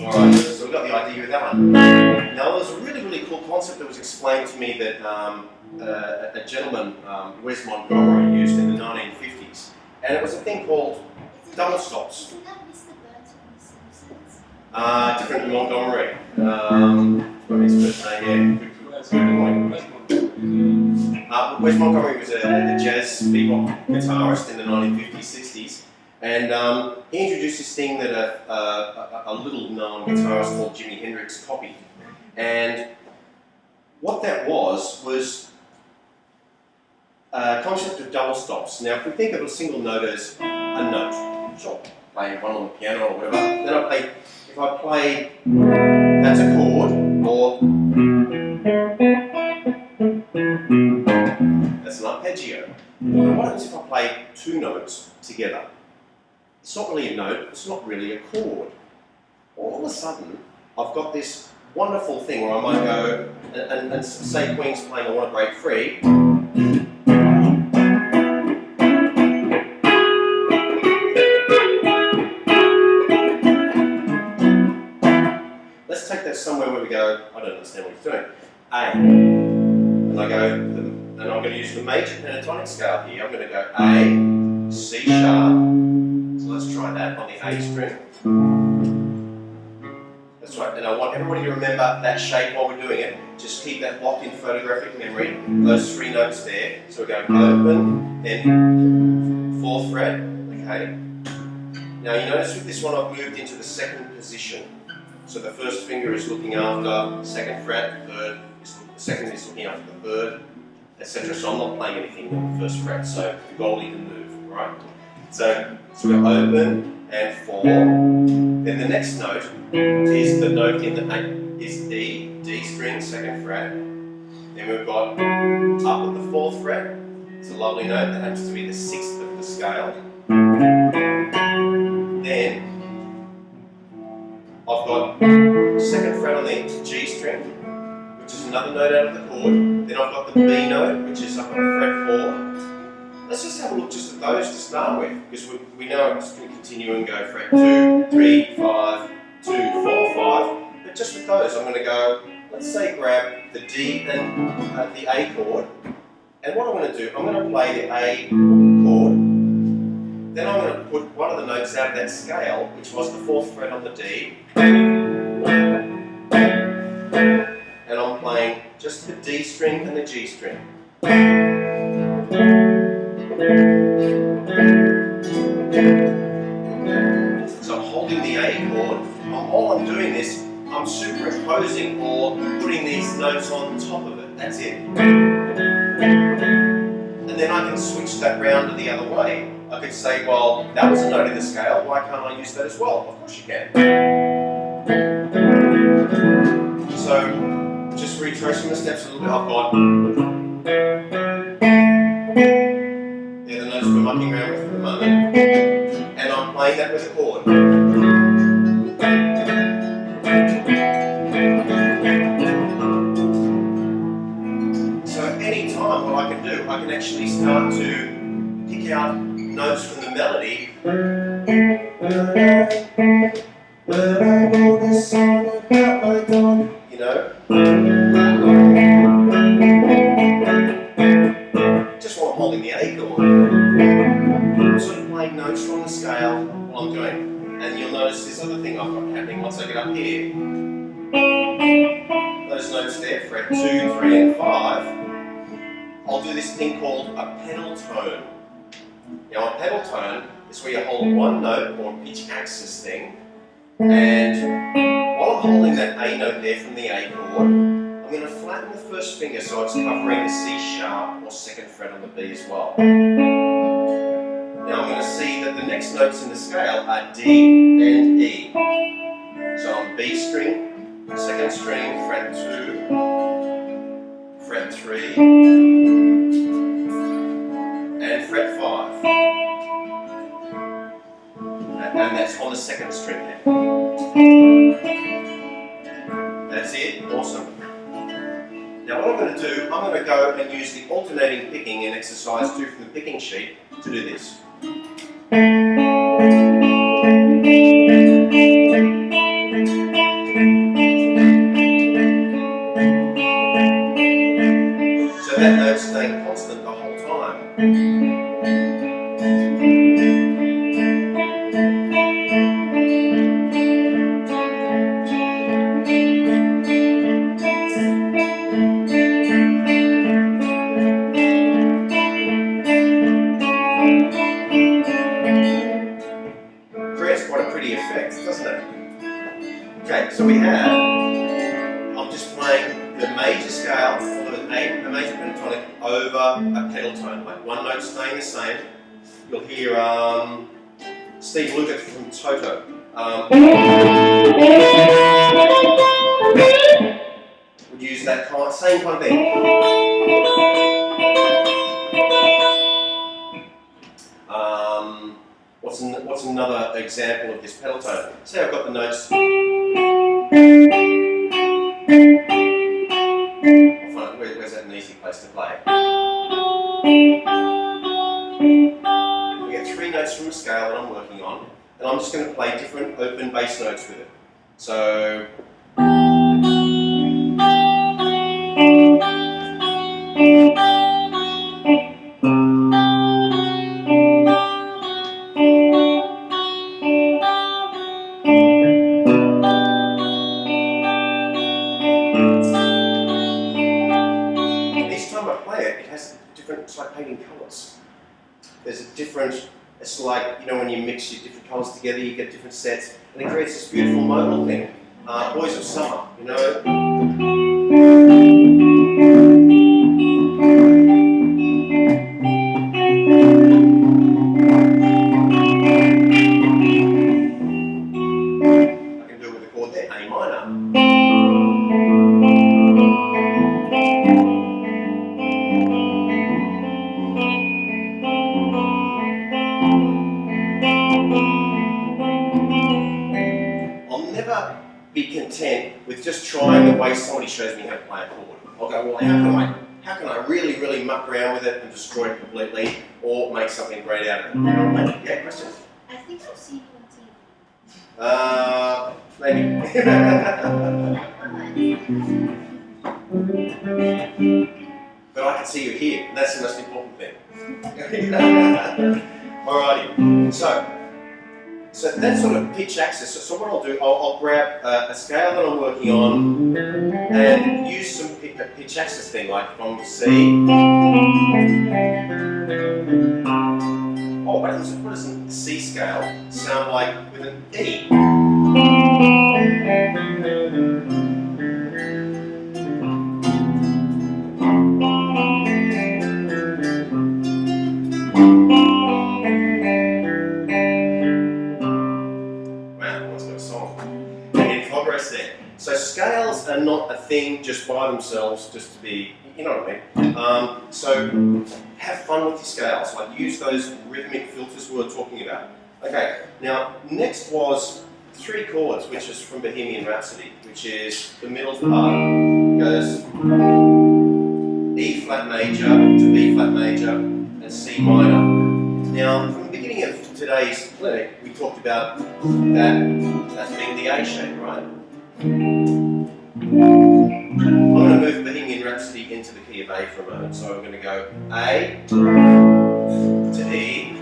Alright, so we've got the idea with that one. Now, there's a really, really cool concept that was explained to me that a gentleman, Wes Montgomery, used in the 1950s. And it was a thing called double stops. Isn't that Mr. Burns from The Simpsons? Different than Montgomery. What his first name, yeah. Wes Montgomery was a jazz bebop guitarist in the 1950s, 60s. And he introduced this thing that a little known guitarist called Jimi Hendrix copied. And what that was a concept of double stops. Now if we think of a single note as a note, sure, playing one on the piano or whatever, then if I play, that's a chord, or that's an arpeggio. But what happens if I play two notes together? It's not really a note, it's not really a chord. All of a sudden, I've got this wonderful thing where I might go and say Queen's playing I Want to Break Free. Let's take that somewhere where we go, I don't understand what he's doing. A. And I go, and I'm going to use the major pentatonic scale here. I'm going to go A, C sharp. So let's try that on the A string. That's right, and I want everybody to remember that shape while we're doing it. Just keep that locked in photographic memory, those three notes there. So we're going open, then 4th fret, okay? Now you notice with this one I've moved into the 2nd position. So the first finger is looking after 2nd fret, 3rd is the second is looking after the third, etc. So I'm not playing anything on the first fret, so the goalie can move, right? So we've got open and 4. Then the next note is the note in the is D string, 2nd fret. Then we've got up at the 4th fret. It's a lovely note that happens to be the 6th of the scale. Then I've got 2nd fret on the G string, which is another note out of the chord. Then I've got the B note, which is up on fret 4. Let's just have a look just at those to start with, because we know I'm just going to continue and go fret 2, 3, 5, 2, 4, 5. But just with those, I'm going to go, let's say grab the D and the A chord. And what I'm going to do, I'm going to play the A chord. Then I'm going to put one of the notes out of that scale, which was the 4th fret on the D. And I'm playing just the D string and the G string. So I'm holding the A chord. All I'm doing is I'm superimposing or putting these notes on top of it. That's it. And then I can switch that round to the other way. I could say, well, that was a note in the scale, why can't I use that as well? Of course you can. So, just retracing the steps a little bit, I've got, they're the notes we're mucking around with for the moment, and I'm playing that with a chord. So any time what I can do, I can actually start to pick out notes from the melody. You know? Just while I'm holding the A chord. I'm sort of playing notes from the scale while I'm doing. And you'll notice this other thing I've got happening once I get up here. Those notes there, fret 2, 3 and 5. I'll do this thing called a pedal tone. Now a pedal tone is where you hold one note or pitch axis thing, and while I'm holding that A note there from the A chord, I'm going to flatten the first finger so it's covering the C sharp or 2nd fret on the B as well. Now I'm going to see that the next notes in the scale are D and E. So I'm B string, 2nd string, fret 2, fret 3, and fret 5. And that's on the 2nd string there. That's it, awesome. Now what I'm going to do, I'm going to go and use the alternating picking in exercise 2 from the picking sheet to do this. So that note's staying constant the whole time. Okay, so we have, I'm just playing the major scale, the major pentatonic over a pedal tone, like one note staying the same. You'll hear Steve Lukather from Toto. Would use that same kind of thing. What's another example of this pedal tone? Say I've got the notes. Where's that an easy place to play? We get 3 notes from a scale that I'm working on, and I'm just going to play different open bass notes with it. So. It's like painting colours. There's a different, it's like, you know, when you mix your different colours together, you get different sets, and it creates this beautiful modal thing. Boys of Summer, you know. be content with just trying the way somebody shows me how to play a chord. I'll go, well, how can I really muck around with it and destroy it completely, or make something great out of it? You know what I mean? Yeah, questions? I think I've seen you on TV. Maybe. But I can see you here, and that's the most important thing. Alrighty, so that sort of pitch axis. So what I'll do, I'll grab a scale that I'm working on and use some pitch axis thing, like from C. Oh, what does a C scale sound like with an E? So scales are not a thing just by themselves, just to be, you know what I mean. So have fun with your scales, like use those rhythmic filters we were talking about. Okay, now next was 3 chords, which is from Bohemian Rhapsody, which is the middle part goes E flat major to B flat major and C minor. Now from the beginning of today's clinic, we talked about that being the A shape, right? I'm going to move Bohemian Rhapsody into the key of A for a moment. So I'm going to go A to E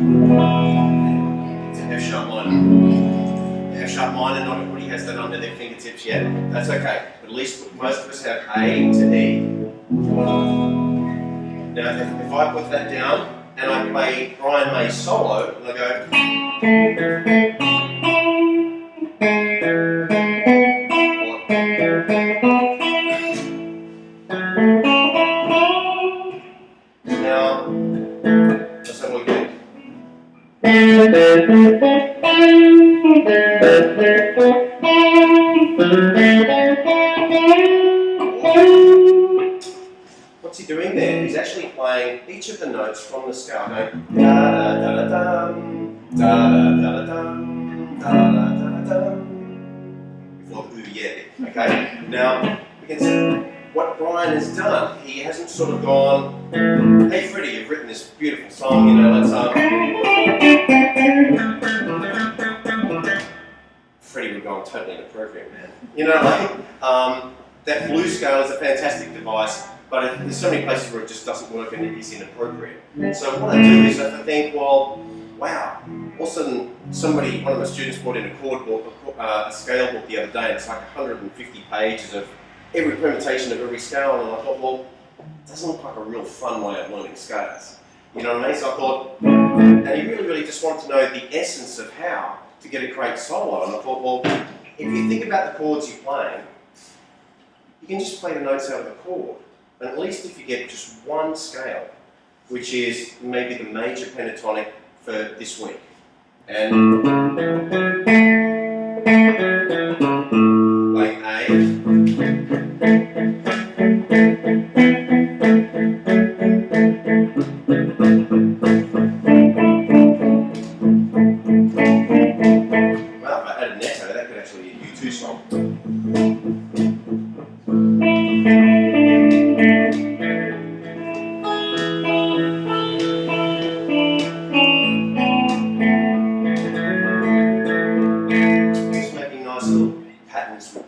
to F sharp minor. F sharp minor, not everybody has that under their fingertips yet. That's okay. But at least most of us have A to E. Now if I put that down and I play Brian May's solo, and I go now, let's have a look again. What's he doing there? He's actually playing each of the notes from the scale, going da da da da dum, da da da da dum, da da da da dum. Before the ooh yeah bit. Okay? Now we can see what Brian has done. He hasn't sort of gone, hey Freddie, you've written this beautiful song, you know, let's Freddie would go on totally inappropriate, man. You know, like, that blue scale is a fantastic device, but there's so many places where it just doesn't work and it is inappropriate. So what I do is I think, well, wow, all of a sudden one of my students brought in a chord book, a scale book the other day, and it's like 150 pages of every permutation of every scale, and I thought, well, it doesn't look like a real fun way of learning scales. You know what I mean? So I thought, and he really just wanted to know the essence of how to get a great solo, and I thought, well, if you think about the chords you're playing, you can just play the notes out of the chord. And at least if you get just one scale, which is maybe the major pentatonic for this week. And like A. Well, if I added an echo, that could actually be a U2 song.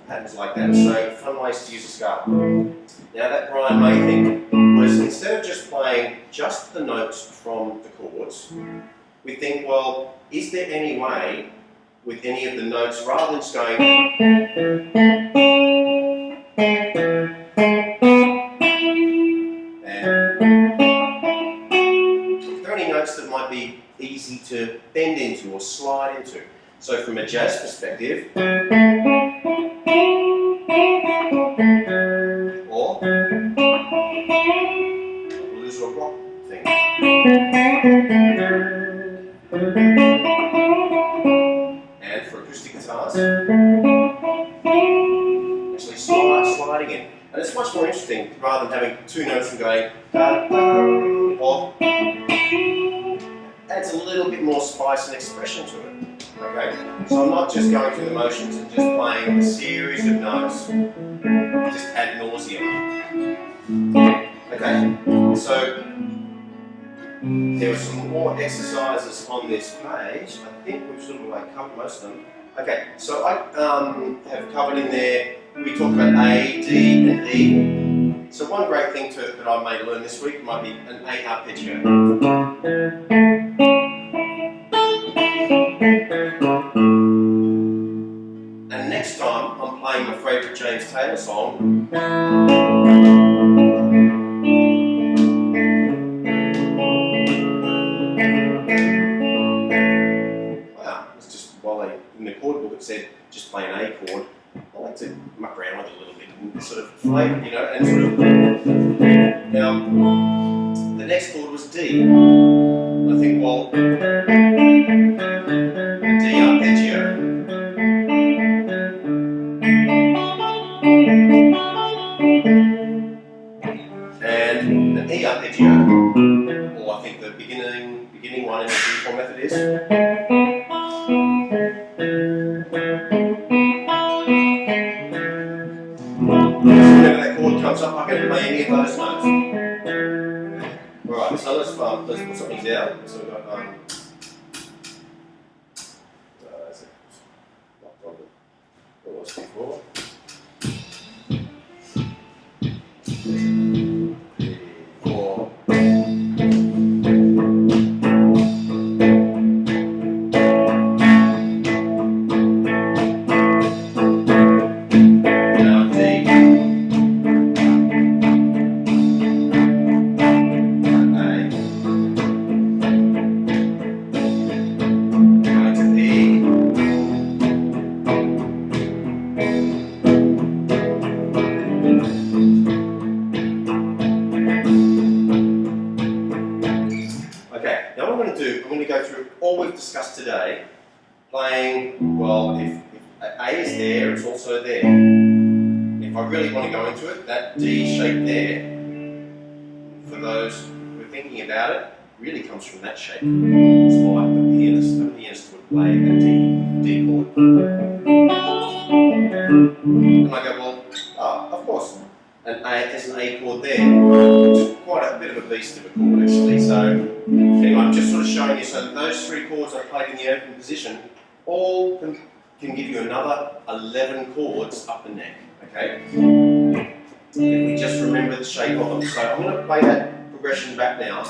Patterns like that. So fun ways to use a scale. Now that Brian May thing was, instead of just playing just the notes from the chords, we think, well, is there any way with any of the notes, rather than just going and are there any notes that might be easy to bend into or slide into? So from a jazz perspective, or blues or rock thing. And for acoustic guitars, actually sliding in. And it's much more interesting rather than having 2 notes and going or adds a little bit more spice and expression to it. Okay, so I'm not just going through the motions and just playing a series of notes, just ad nauseum. Okay, so there were some more exercises on this page. I think we've sort of like covered most of them. Okay, so I have covered in there, we talked about A, D, and E. So one great thing that I may learn this week might be an A arpeggio. And next time I'm playing my favourite James Taylor song. Wow, it's just while in the chord book it said just play an A chord. I like to muck around with it a little bit and sort of flavour, you know, and sort of. Now, the next chord was D. I think, well, a D arpeggio. And an E arpeggio, or I think the beginning one in the D4 method is. Whenever that chord comes up, I can play any of those notes. Alright, so let's put something down. So we've got that's it. Not problem. What was before? Today, playing, well, if A is there, it's also there. If I really want to go into it, that D shape there, for those who are thinking about it, really comes from that shape. It's more like the pianist would play a D chord. And I go, well, of course, there's an A chord there, which is quite a bit of a beast of a chord actually. So anyway, I'm just sort of showing you so that those three chords I played in the open position all can give you another 11 chords up the neck. Okay? If we just remember the shape of them. So I'm going to play that progression back now.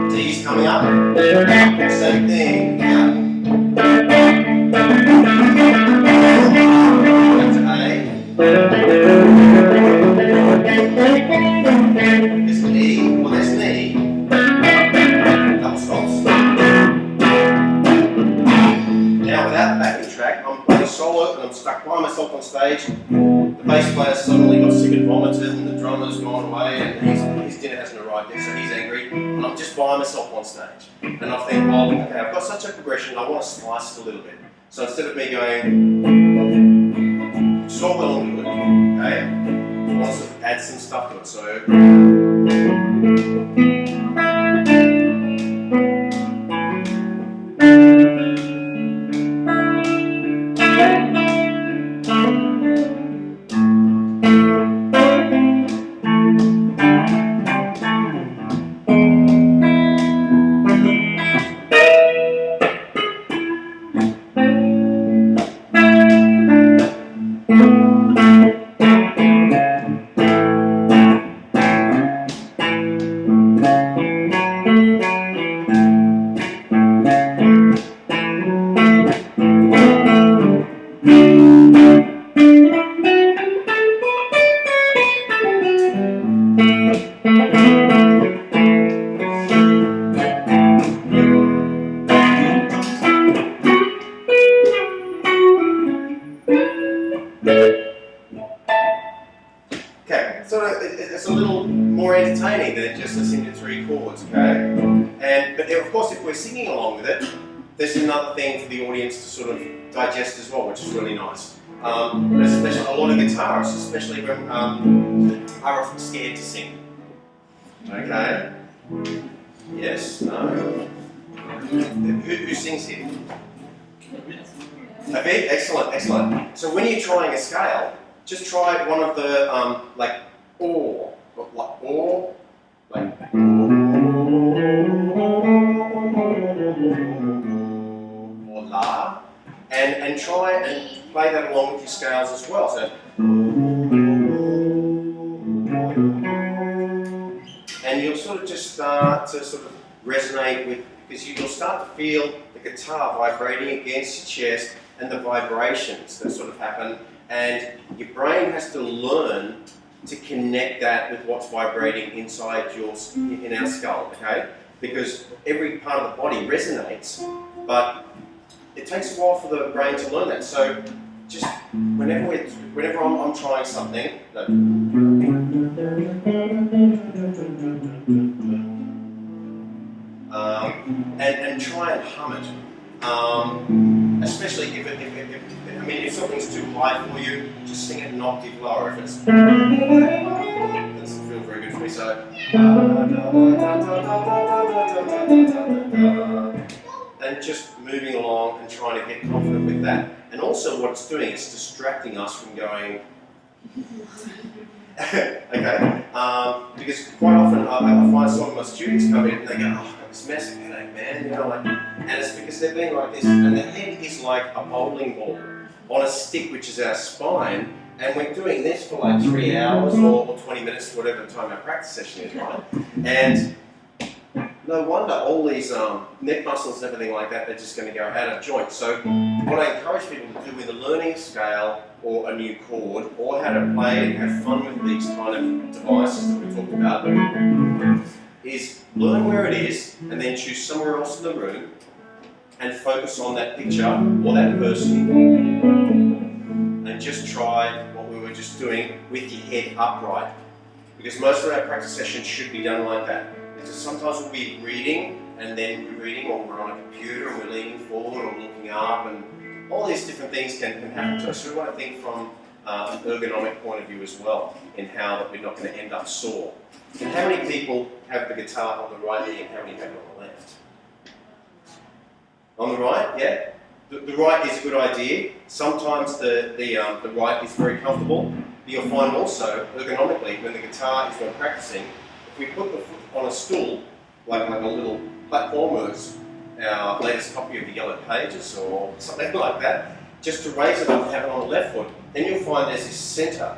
D's coming up. Same thing. Back to A. There's an E. Well, there's an E. Double stops. Now, without the backing track, I'm playing solo and I'm stuck by myself on stage, the bass player suddenly got sick and vomited and the drummer's gone away and his dinner hasn't arrived yet, so he's angry, and I'm just by myself on stage. And I think, well, okay, I've got such a progression, I want to slice it a little bit. So instead of me going, it's all well and good, okay, I want to sort of add some stuff to it. So, it's a little more entertaining than just listening to 3 chords, okay? But of course, if we're singing along with it, there's another thing for the audience to sort of digest as well, which is really nice. But especially a lot of guitarists, especially when are often scared to sing. Okay? Yes? No? Who sings here? A bit? Excellent, excellent. So when you're trying a scale, just try one of the like or, like or la, and try and play that along with your scales as well. So, and you'll sort of just start to sort of resonate with, because you'll start to feel the guitar vibrating against your chest and the vibrations that sort of happen, and your brain has to learn to connect that with what's vibrating inside in our skull, okay? Because every part of the body resonates, but it takes a while for the brain to learn that. So just whenever I'm trying something, and try and hum it. Especially if something's too high for you, just sing it an octave lower. If it's doesn't feel very good for me, so and just moving along and trying to get confident with that. And also what it's doing is distracting us from going. Okay, because quite often I find some of my students come in and they go, oh, I've got this massive headache, man, you know, like, and it's because they're being like this, and the head is like a bowling ball on a stick, which is our spine, and we're doing this for like 3 hours or 20 minutes, whatever the time our practice session is, right? And no wonder all these neck muscles and everything like that, they're just going to go out of joint. So what I encourage people to do with a learning scale or a new chord, or how to play and have fun with these kind of devices that we talked about, is learn where it is and then choose somewhere else in the room and focus on that picture or that person and just try what we were just doing with your head upright. Because most of our practice sessions should be done like that. Because sometimes we'll be reading and then we're reading, or we're on a computer and we're leaning forward or looking up, and all these different things can happen to us. So we want to think from an ergonomic point of view as well, in how that we're not going to end up sore. And how many people have the guitar on the right knee and how many have it on the left? On the right, yeah? The right is a good idea. Sometimes the right is very comfortable, but you'll find also, ergonomically, when the guitar is when practicing, if we put the foot on a stool, like a little platform, or our latest copy of the Yellow Pages or something like that, just to raise it up and have it on the left foot, then you'll find there's this centre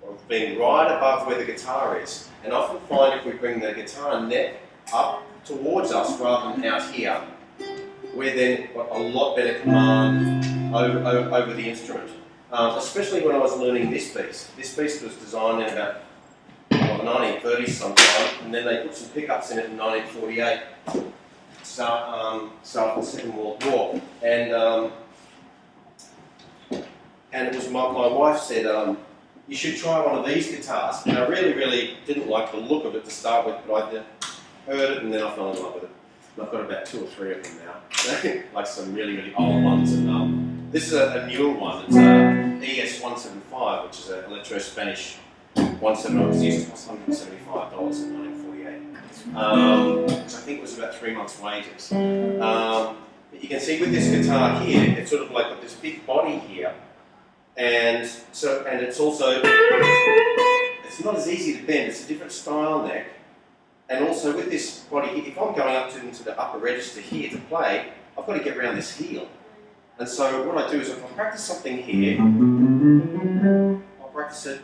of being right above where the guitar is. And I often find if we bring the guitar neck up towards us rather than out here, we're then got a lot better command over the instrument. Especially when I was learning this piece. This piece was designed in about the 1930s sometime, and then they put some pickups in it in 1948. Start of the Second World War, and and it was my wife said, you should try one of these guitars. And I really didn't like the look of it to start with, but I heard it and then I fell in love with it. And I've got about 2 or 3 of them now, like some really old ones. And this is a newer one. It's a ES-175, which is an Electro-Spanish 175. It used to cost $175 in 1948, which I think was about 3 months' wages. But you can see with this guitar here, it's sort of like got this big body here, and it's also, it's not as easy to bend, it's a different style neck, and also with this body here, if I'm going up into the upper register here to play, I've got to get around this heel. And so what I do is if I practice something here, I'll practice it,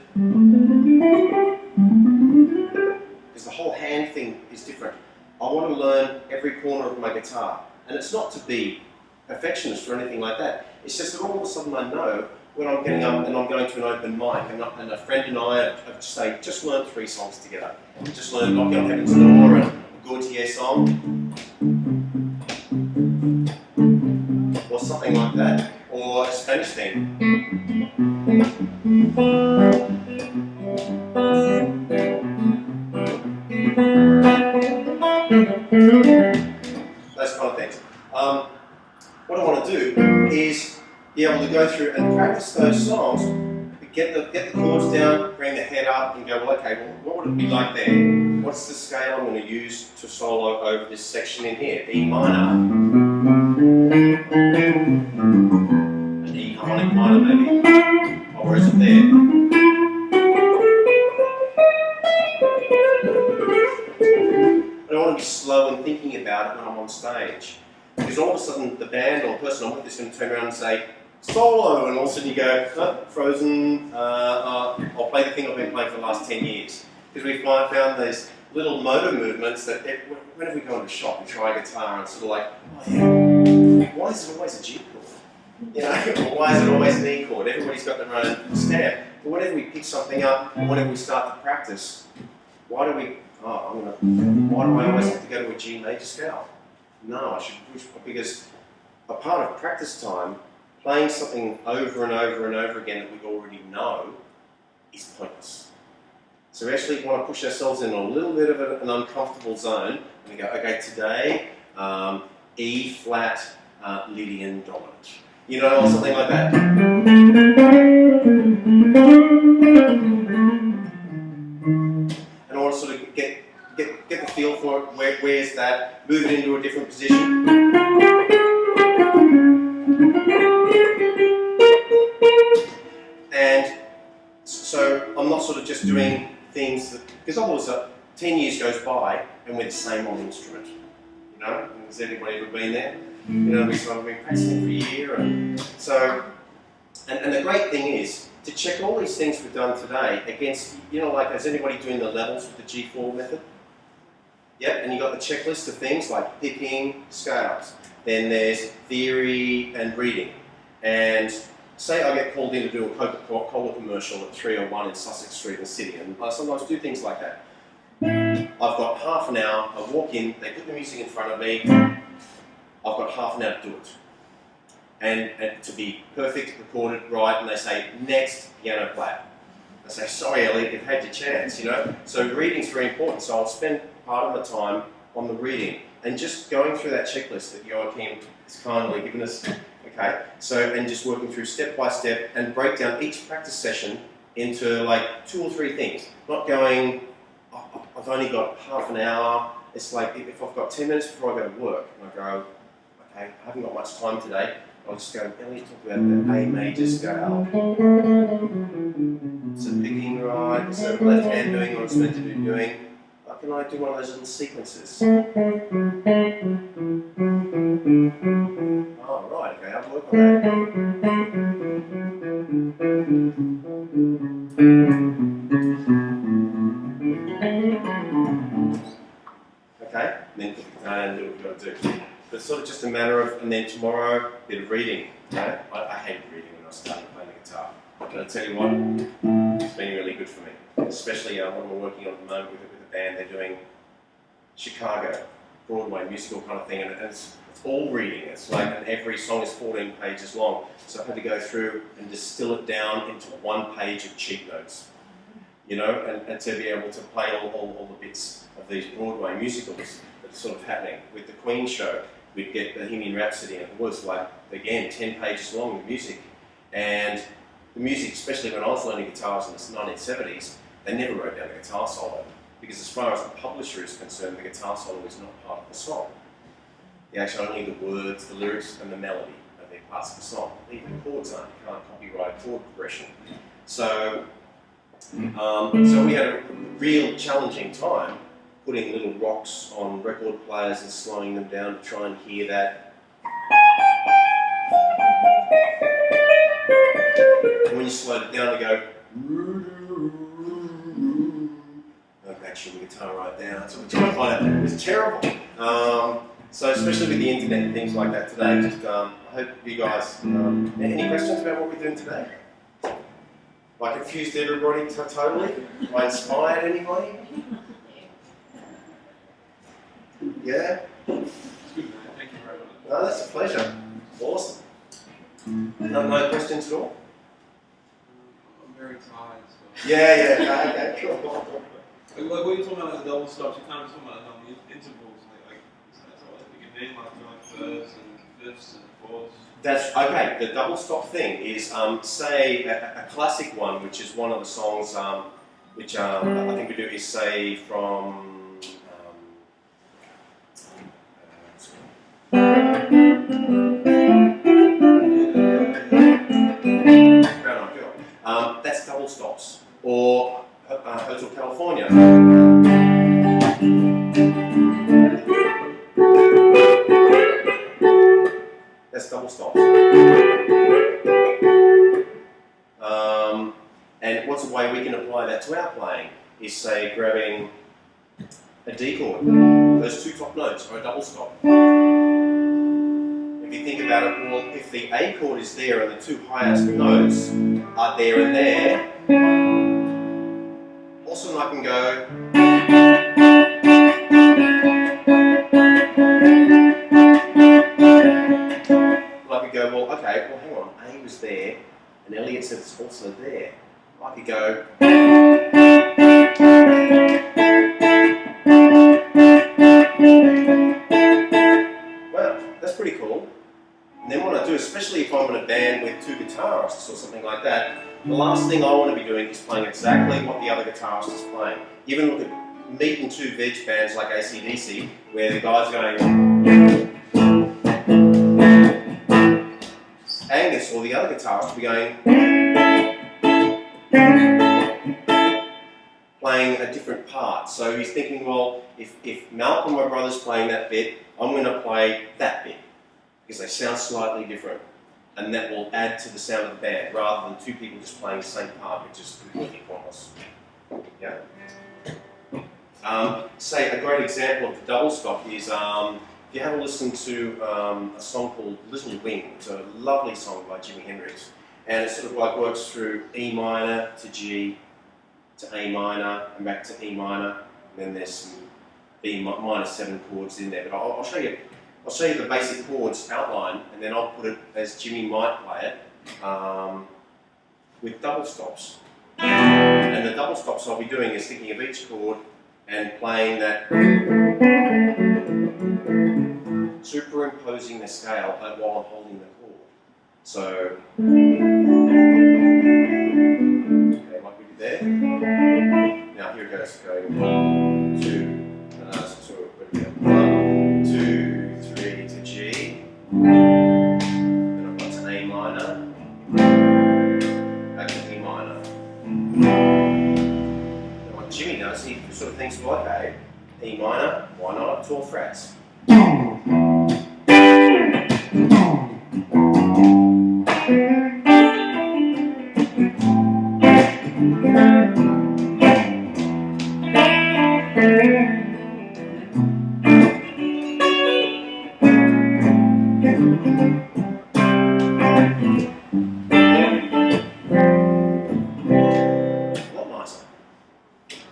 because the whole hand thing is different. I want to learn every corner of my guitar. And it's not to be perfectionist or anything like that. It's just that all of a sudden I know when I'm getting up and I'm going to an open mic and a friend and I have just learned 3 songs together. Just learned Knocking on Heaven's Door and a Gautier song. Or something like that. Or a Spanish thing. Those kind of things. What I want to do is be able to go through and practice those songs, get the chords down, bring the head up and go, well, okay, well, what would it be like there? What's the scale I'm going to use to solo over this section in here? E minor, an E harmonic minor maybe, or is it there? But I want to be slow and thinking about it when I'm on stage. Because all of a sudden the band or the person I'm with is going to turn around and say, solo, and all of a sudden you go, oh, frozen, I'll play the thing I've been playing for the last 10 years. Because we found these little motor movements that whenever we go into a shop and try a guitar and sort of like, oh yeah, why is it always a G chord? You know, or why is it always an E chord? Everybody's got their own stamp. But whenever we pick something up, or whenever we start to practice, why do I always have to go to a G major scale? No, I should push, because a part of practice time, playing something over and over and over again that we already know is pointless. So we actually want to push ourselves in a little bit of an uncomfortable zone, and we go, okay, today, E flat, Lydian dominant. You know, or something like that. And I want to sort of get the feel for it, where's that, move it into a different position. And so I'm not sort of just doing things that, because otherwise 10 years goes by and we're the same old instrument. You know, has anybody ever been there? You know, we've been practicing for a year, and so, and the great thing is, to check all these things we've done today against, you know, like, is anybody doing the levels with the G4 method? Yep, and you've got the checklist of things like picking, scales. Then there's theory and reading. And say I get called in to do a Coca-Cola commercial at 301 in Sussex Street in the city, and I sometimes do things like that. I've got half an hour, I walk in, they put the music in front of me, I've got half an hour to do it. And to be perfect, recorded, right, and they say, next, piano player. I say, sorry Elliot, you've had your chance, you know. So reading's very important, so I'll spend part of my time on the reading. And just going through that checklist that Joachim has kindly given us, okay, so, and just working through step by step and break down each practice session into like 2 or 3 things. Not going, oh, I've only got half an hour. It's like if I've got 10 minutes before I go to work, and I go, okay, I haven't got much time today, I'll just go, Elliot, talk about the A major scale. So picking right, so left hand doing what it's meant to be doing. How can I do one of those little sequences? Oh, right, okay, I'll work on that. Okay, and then put the guitar and do what you've got to do. But it's sort of just a matter of, and then tomorrow, a bit of reading. Okay? I hated reading when I started playing the guitar. But I'll tell you what, it's been really good for me. Especially what we're working on at the moment with a band. They're doing Chicago, Broadway, musical kind of thing. And it's all reading. It's like, and every song is 14 pages long. So I had to go through and distill it down into one page of cheat notes, you know, and to be able to play all the bits of these Broadway musicals that are sort of happening. With the Queen show, we'd get Bohemian Rhapsody, and it was like, again, 10 pages long, the music. And the music, especially when I was learning guitars in the 1970s, they never wrote down the guitar solo, because as far as the publisher is concerned, the guitar solo is not part of the song. They actually only the words, the lyrics, and the melody are their parts of the song. Even the chords aren't. You can't copyright chord progression. So, so we had a real challenging time putting little rocks on record players and slowing them down to try and hear that. And when you slowed it down, to go. Actually, the guitar right down. So we tried to find it. It was terrible. So especially with the internet and things like that today, just I hope you guys. Any questions about what we're doing today? Have I confused everybody totally? Have I inspired anybody? Yeah. It's good, man. Thank you very much. No, that's a pleasure. Awesome. No questions at all? I'm very tired. So. Yeah. Okay, cool. Like what you're talking about, like the double stops, you're kind of talking about intervals, like you can name like thirds and fifths and fourths. That's okay. The double stop thing is, say, a classic one, which is one of the songs, which I think we do is say from. That's double stops, or Hotel California. That's double stops. And what's a way we can apply that to our playing is, say, grabbing a D chord. Those two top notes are a double stop. If you think about it, well, if the A chord is there and the two highest notes are there and there, also I can go. I could go, well, okay, well, hang on, A was there, and Eliot said it's also there. I could go. Well, that's pretty cool. And then what I do, especially if I'm in a band with two guitarists or something like that, the last thing I want to be doing is playing exactly what the other guitarist is playing. Even look at meat and two veg bands like AC/DC, where the guy's going. Angus or the other guitarist will be going, playing a different part. So he's thinking, well, if Malcolm, my brother's playing that bit, I'm going to play that bit, because they sound slightly different. And that will add to the sound of the band, rather than two people just playing the same part, which is completely pointless. Yeah? Say a great example of the double stop is, if you have a listen to a song called Little Wing. It's a lovely song by Jimi Hendrix, and it sort of like works through E minor to G to A minor and back to E minor, and then there's some B minor 7 chords in there. But I'll show you. I'll show you the basic chords outline, and then I'll put it as Jimmy might play it with double stops. And the double stops I'll be doing is thinking of each chord and playing that, superimposing the scale while I'm holding the chord. So, okay, like we did there. Now here it goes. Going 1, 2, 1, 2, 3 to G. Then I've got to A minor. Back to E minor. And what Jimmy does, he sort of thinks, well, okay, E minor, why not 12 frets?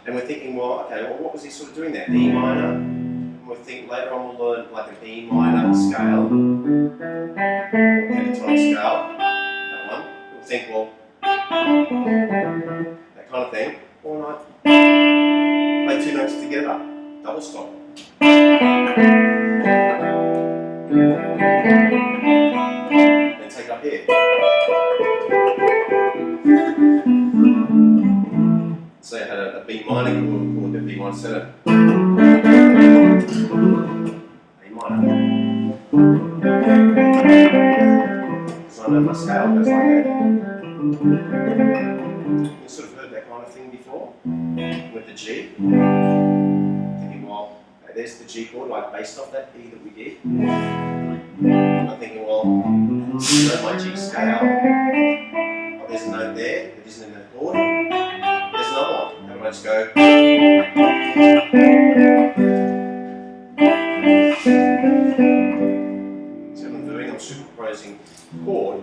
And we're thinking, well, okay, well, what was he sort of doing there? E minor. And we're we'll think later on we'll learn like a B minor scale, pentatonic scale, that one. We'll think, well, that kind of thing. Or play two notes together, double stop. Then take it up here. So you had a B minor chord, a B minor seven. A minor. So I know my scale goes like that. You sort of heard that kind of thing before with the G. Thinking, well, okay, there's the G chord, like based off that E that we did. I'm thinking, well, know my G scale. Oh, there's a note there that isn't in the chord. There's another one. How do I just go? So what I'm doing, I'm superposing chord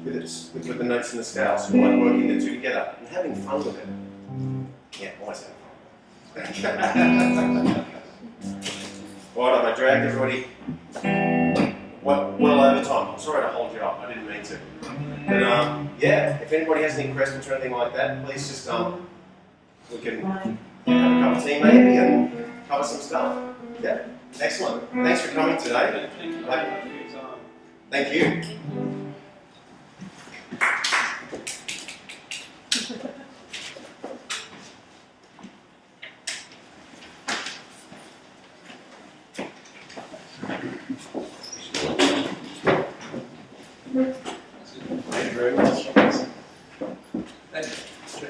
with the notes in the scale. So I'm like working the two together and having fun with it. Yeah, always having fun. Right, have I dragged everybody well over time? I'm sorry to hold you up, I didn't mean to. But yeah, if anybody has any questions or anything like that, please just we can have a cup of tea maybe and cover some stuff. Yeah, excellent. Thanks for coming today. Thank you. Thank you very much. Thank you.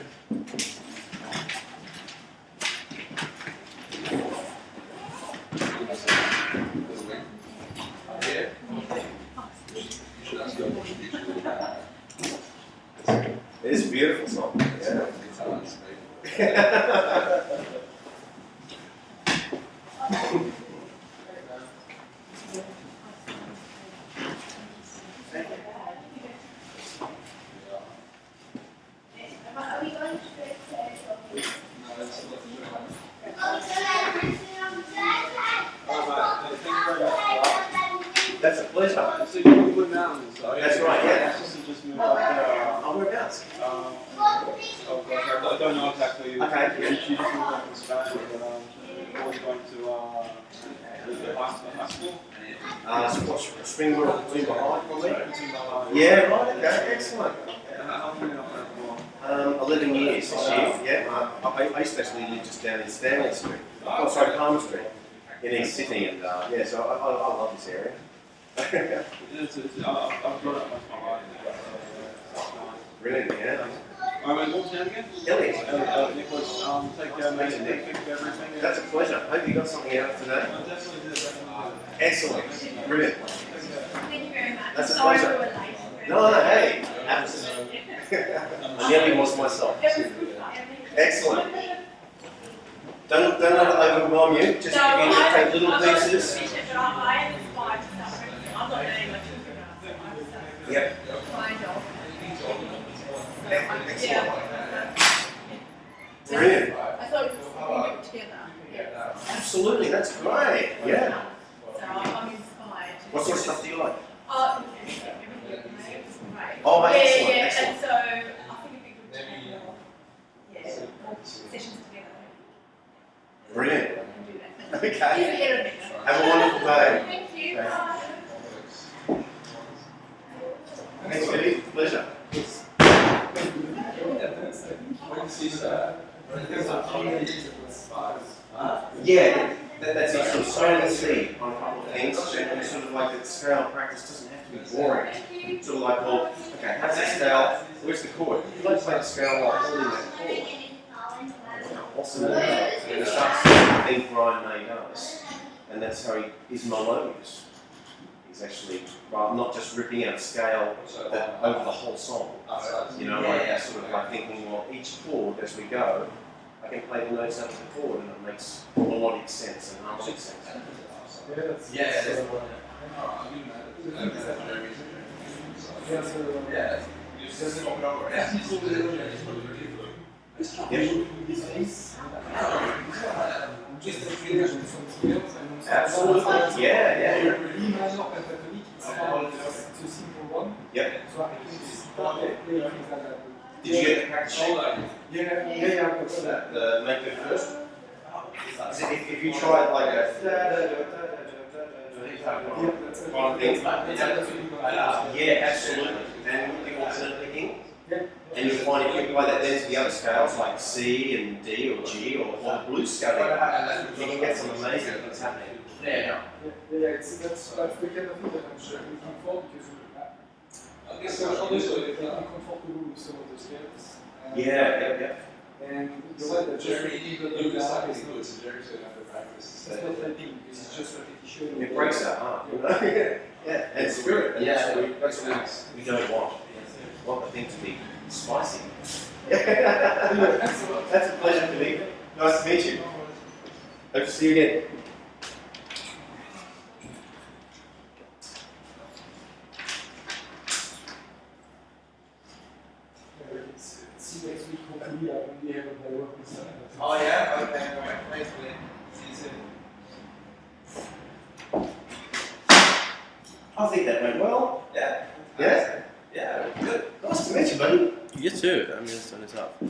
It is a beautiful song. Yeah. That's a pleasure. So you're in Wood Mountains, so That's right, yeah. Just moved up there. Oh, whereabouts? Oh gosh, I don't know exactly. Okay. She just moved up from Spain, but always going to the high school. Springwood, probably? Yeah, right, okay, excellent. How long have you been up there for? 11 years this year, yeah. I used to actually live just down in Stanley Street. Oh, sorry, Palmer Street in East Sydney, and yeah, so I love this area. I've grown up most of my life. Really, yeah. What was your name again? Eliot. Nicholas, take care, mate. Think of everything. That's a pleasure. Hope you got something out today. I definitely did. Excellent. Brilliant. Thank you very much. That's a Sorry pleasure. we were late. No, hey, absolutely. I nearly was myself. Excellent. Don't let it overwhelm you. Just So if you take little pieces. I am inspired to start. I'm not doing much of it. Yep. Kind of. Excellent. Brilliant. I thought it was put together. Yeah. Absolutely, that's great. Yeah. So I'm inspired. What sort of stuff do you like? Everything is great. Oh, yeah, excellent, yeah. excellent. And so I think it'd be good to have more sessions together. Brilliant. And do that. Okay. Have a wonderful day. Thank you. Okay. Bye. Thanks, Eddie. Pleasure. Yeah, that's it. Sort of sowing the seed on a couple of things, and sort of like the scale practice doesn't have to be boring. Sort of like, well, okay, how's that scale? Where's the chord? You like to play the scale while holding that chord. Awesome. And he starts to think Brian May does, and that's how he is melodies. He's actually not just ripping out a scale over the whole song. You know, like sort of like thinking, well, each chord as we go, I can play the notes out of the chord, and it makes melodic sense and harmonic sense. just a relation to something else. And Absolutely. Yeah. E minor pentatonic, it's fine. It's a simple one. Yep. So I can start playing things like that. Did you get the practice sheet? Yeah. The make it first. If you try it like a kind of thing, yeah, absolutely. And with the alternate picking, and you'll find if you apply that then to the other scales like C and D or G or the blues scale, you can get some amazing things happening. Yeah, that's the kind of thing that I'm looking for because I guess I'm comfortable with some of the scales. Yeah. And the way that Jeremy, you decide is good, so Jeremy's going to have to practice. it's not typing because it's just repetition. It breaks our heart, you know? Yeah, and spirit, and that's what we don't want. We want the thing to be spicy. That's a pleasure to meet you. Nice to meet you. Hope to see you again. See next week, hopefully I won't be able to work with some. Oh yeah? Okay, thanks, man. See you soon. I think that went well. Yeah? Yeah? Yeah, good. Nice to meet you, buddy. You too. I mean, it's up.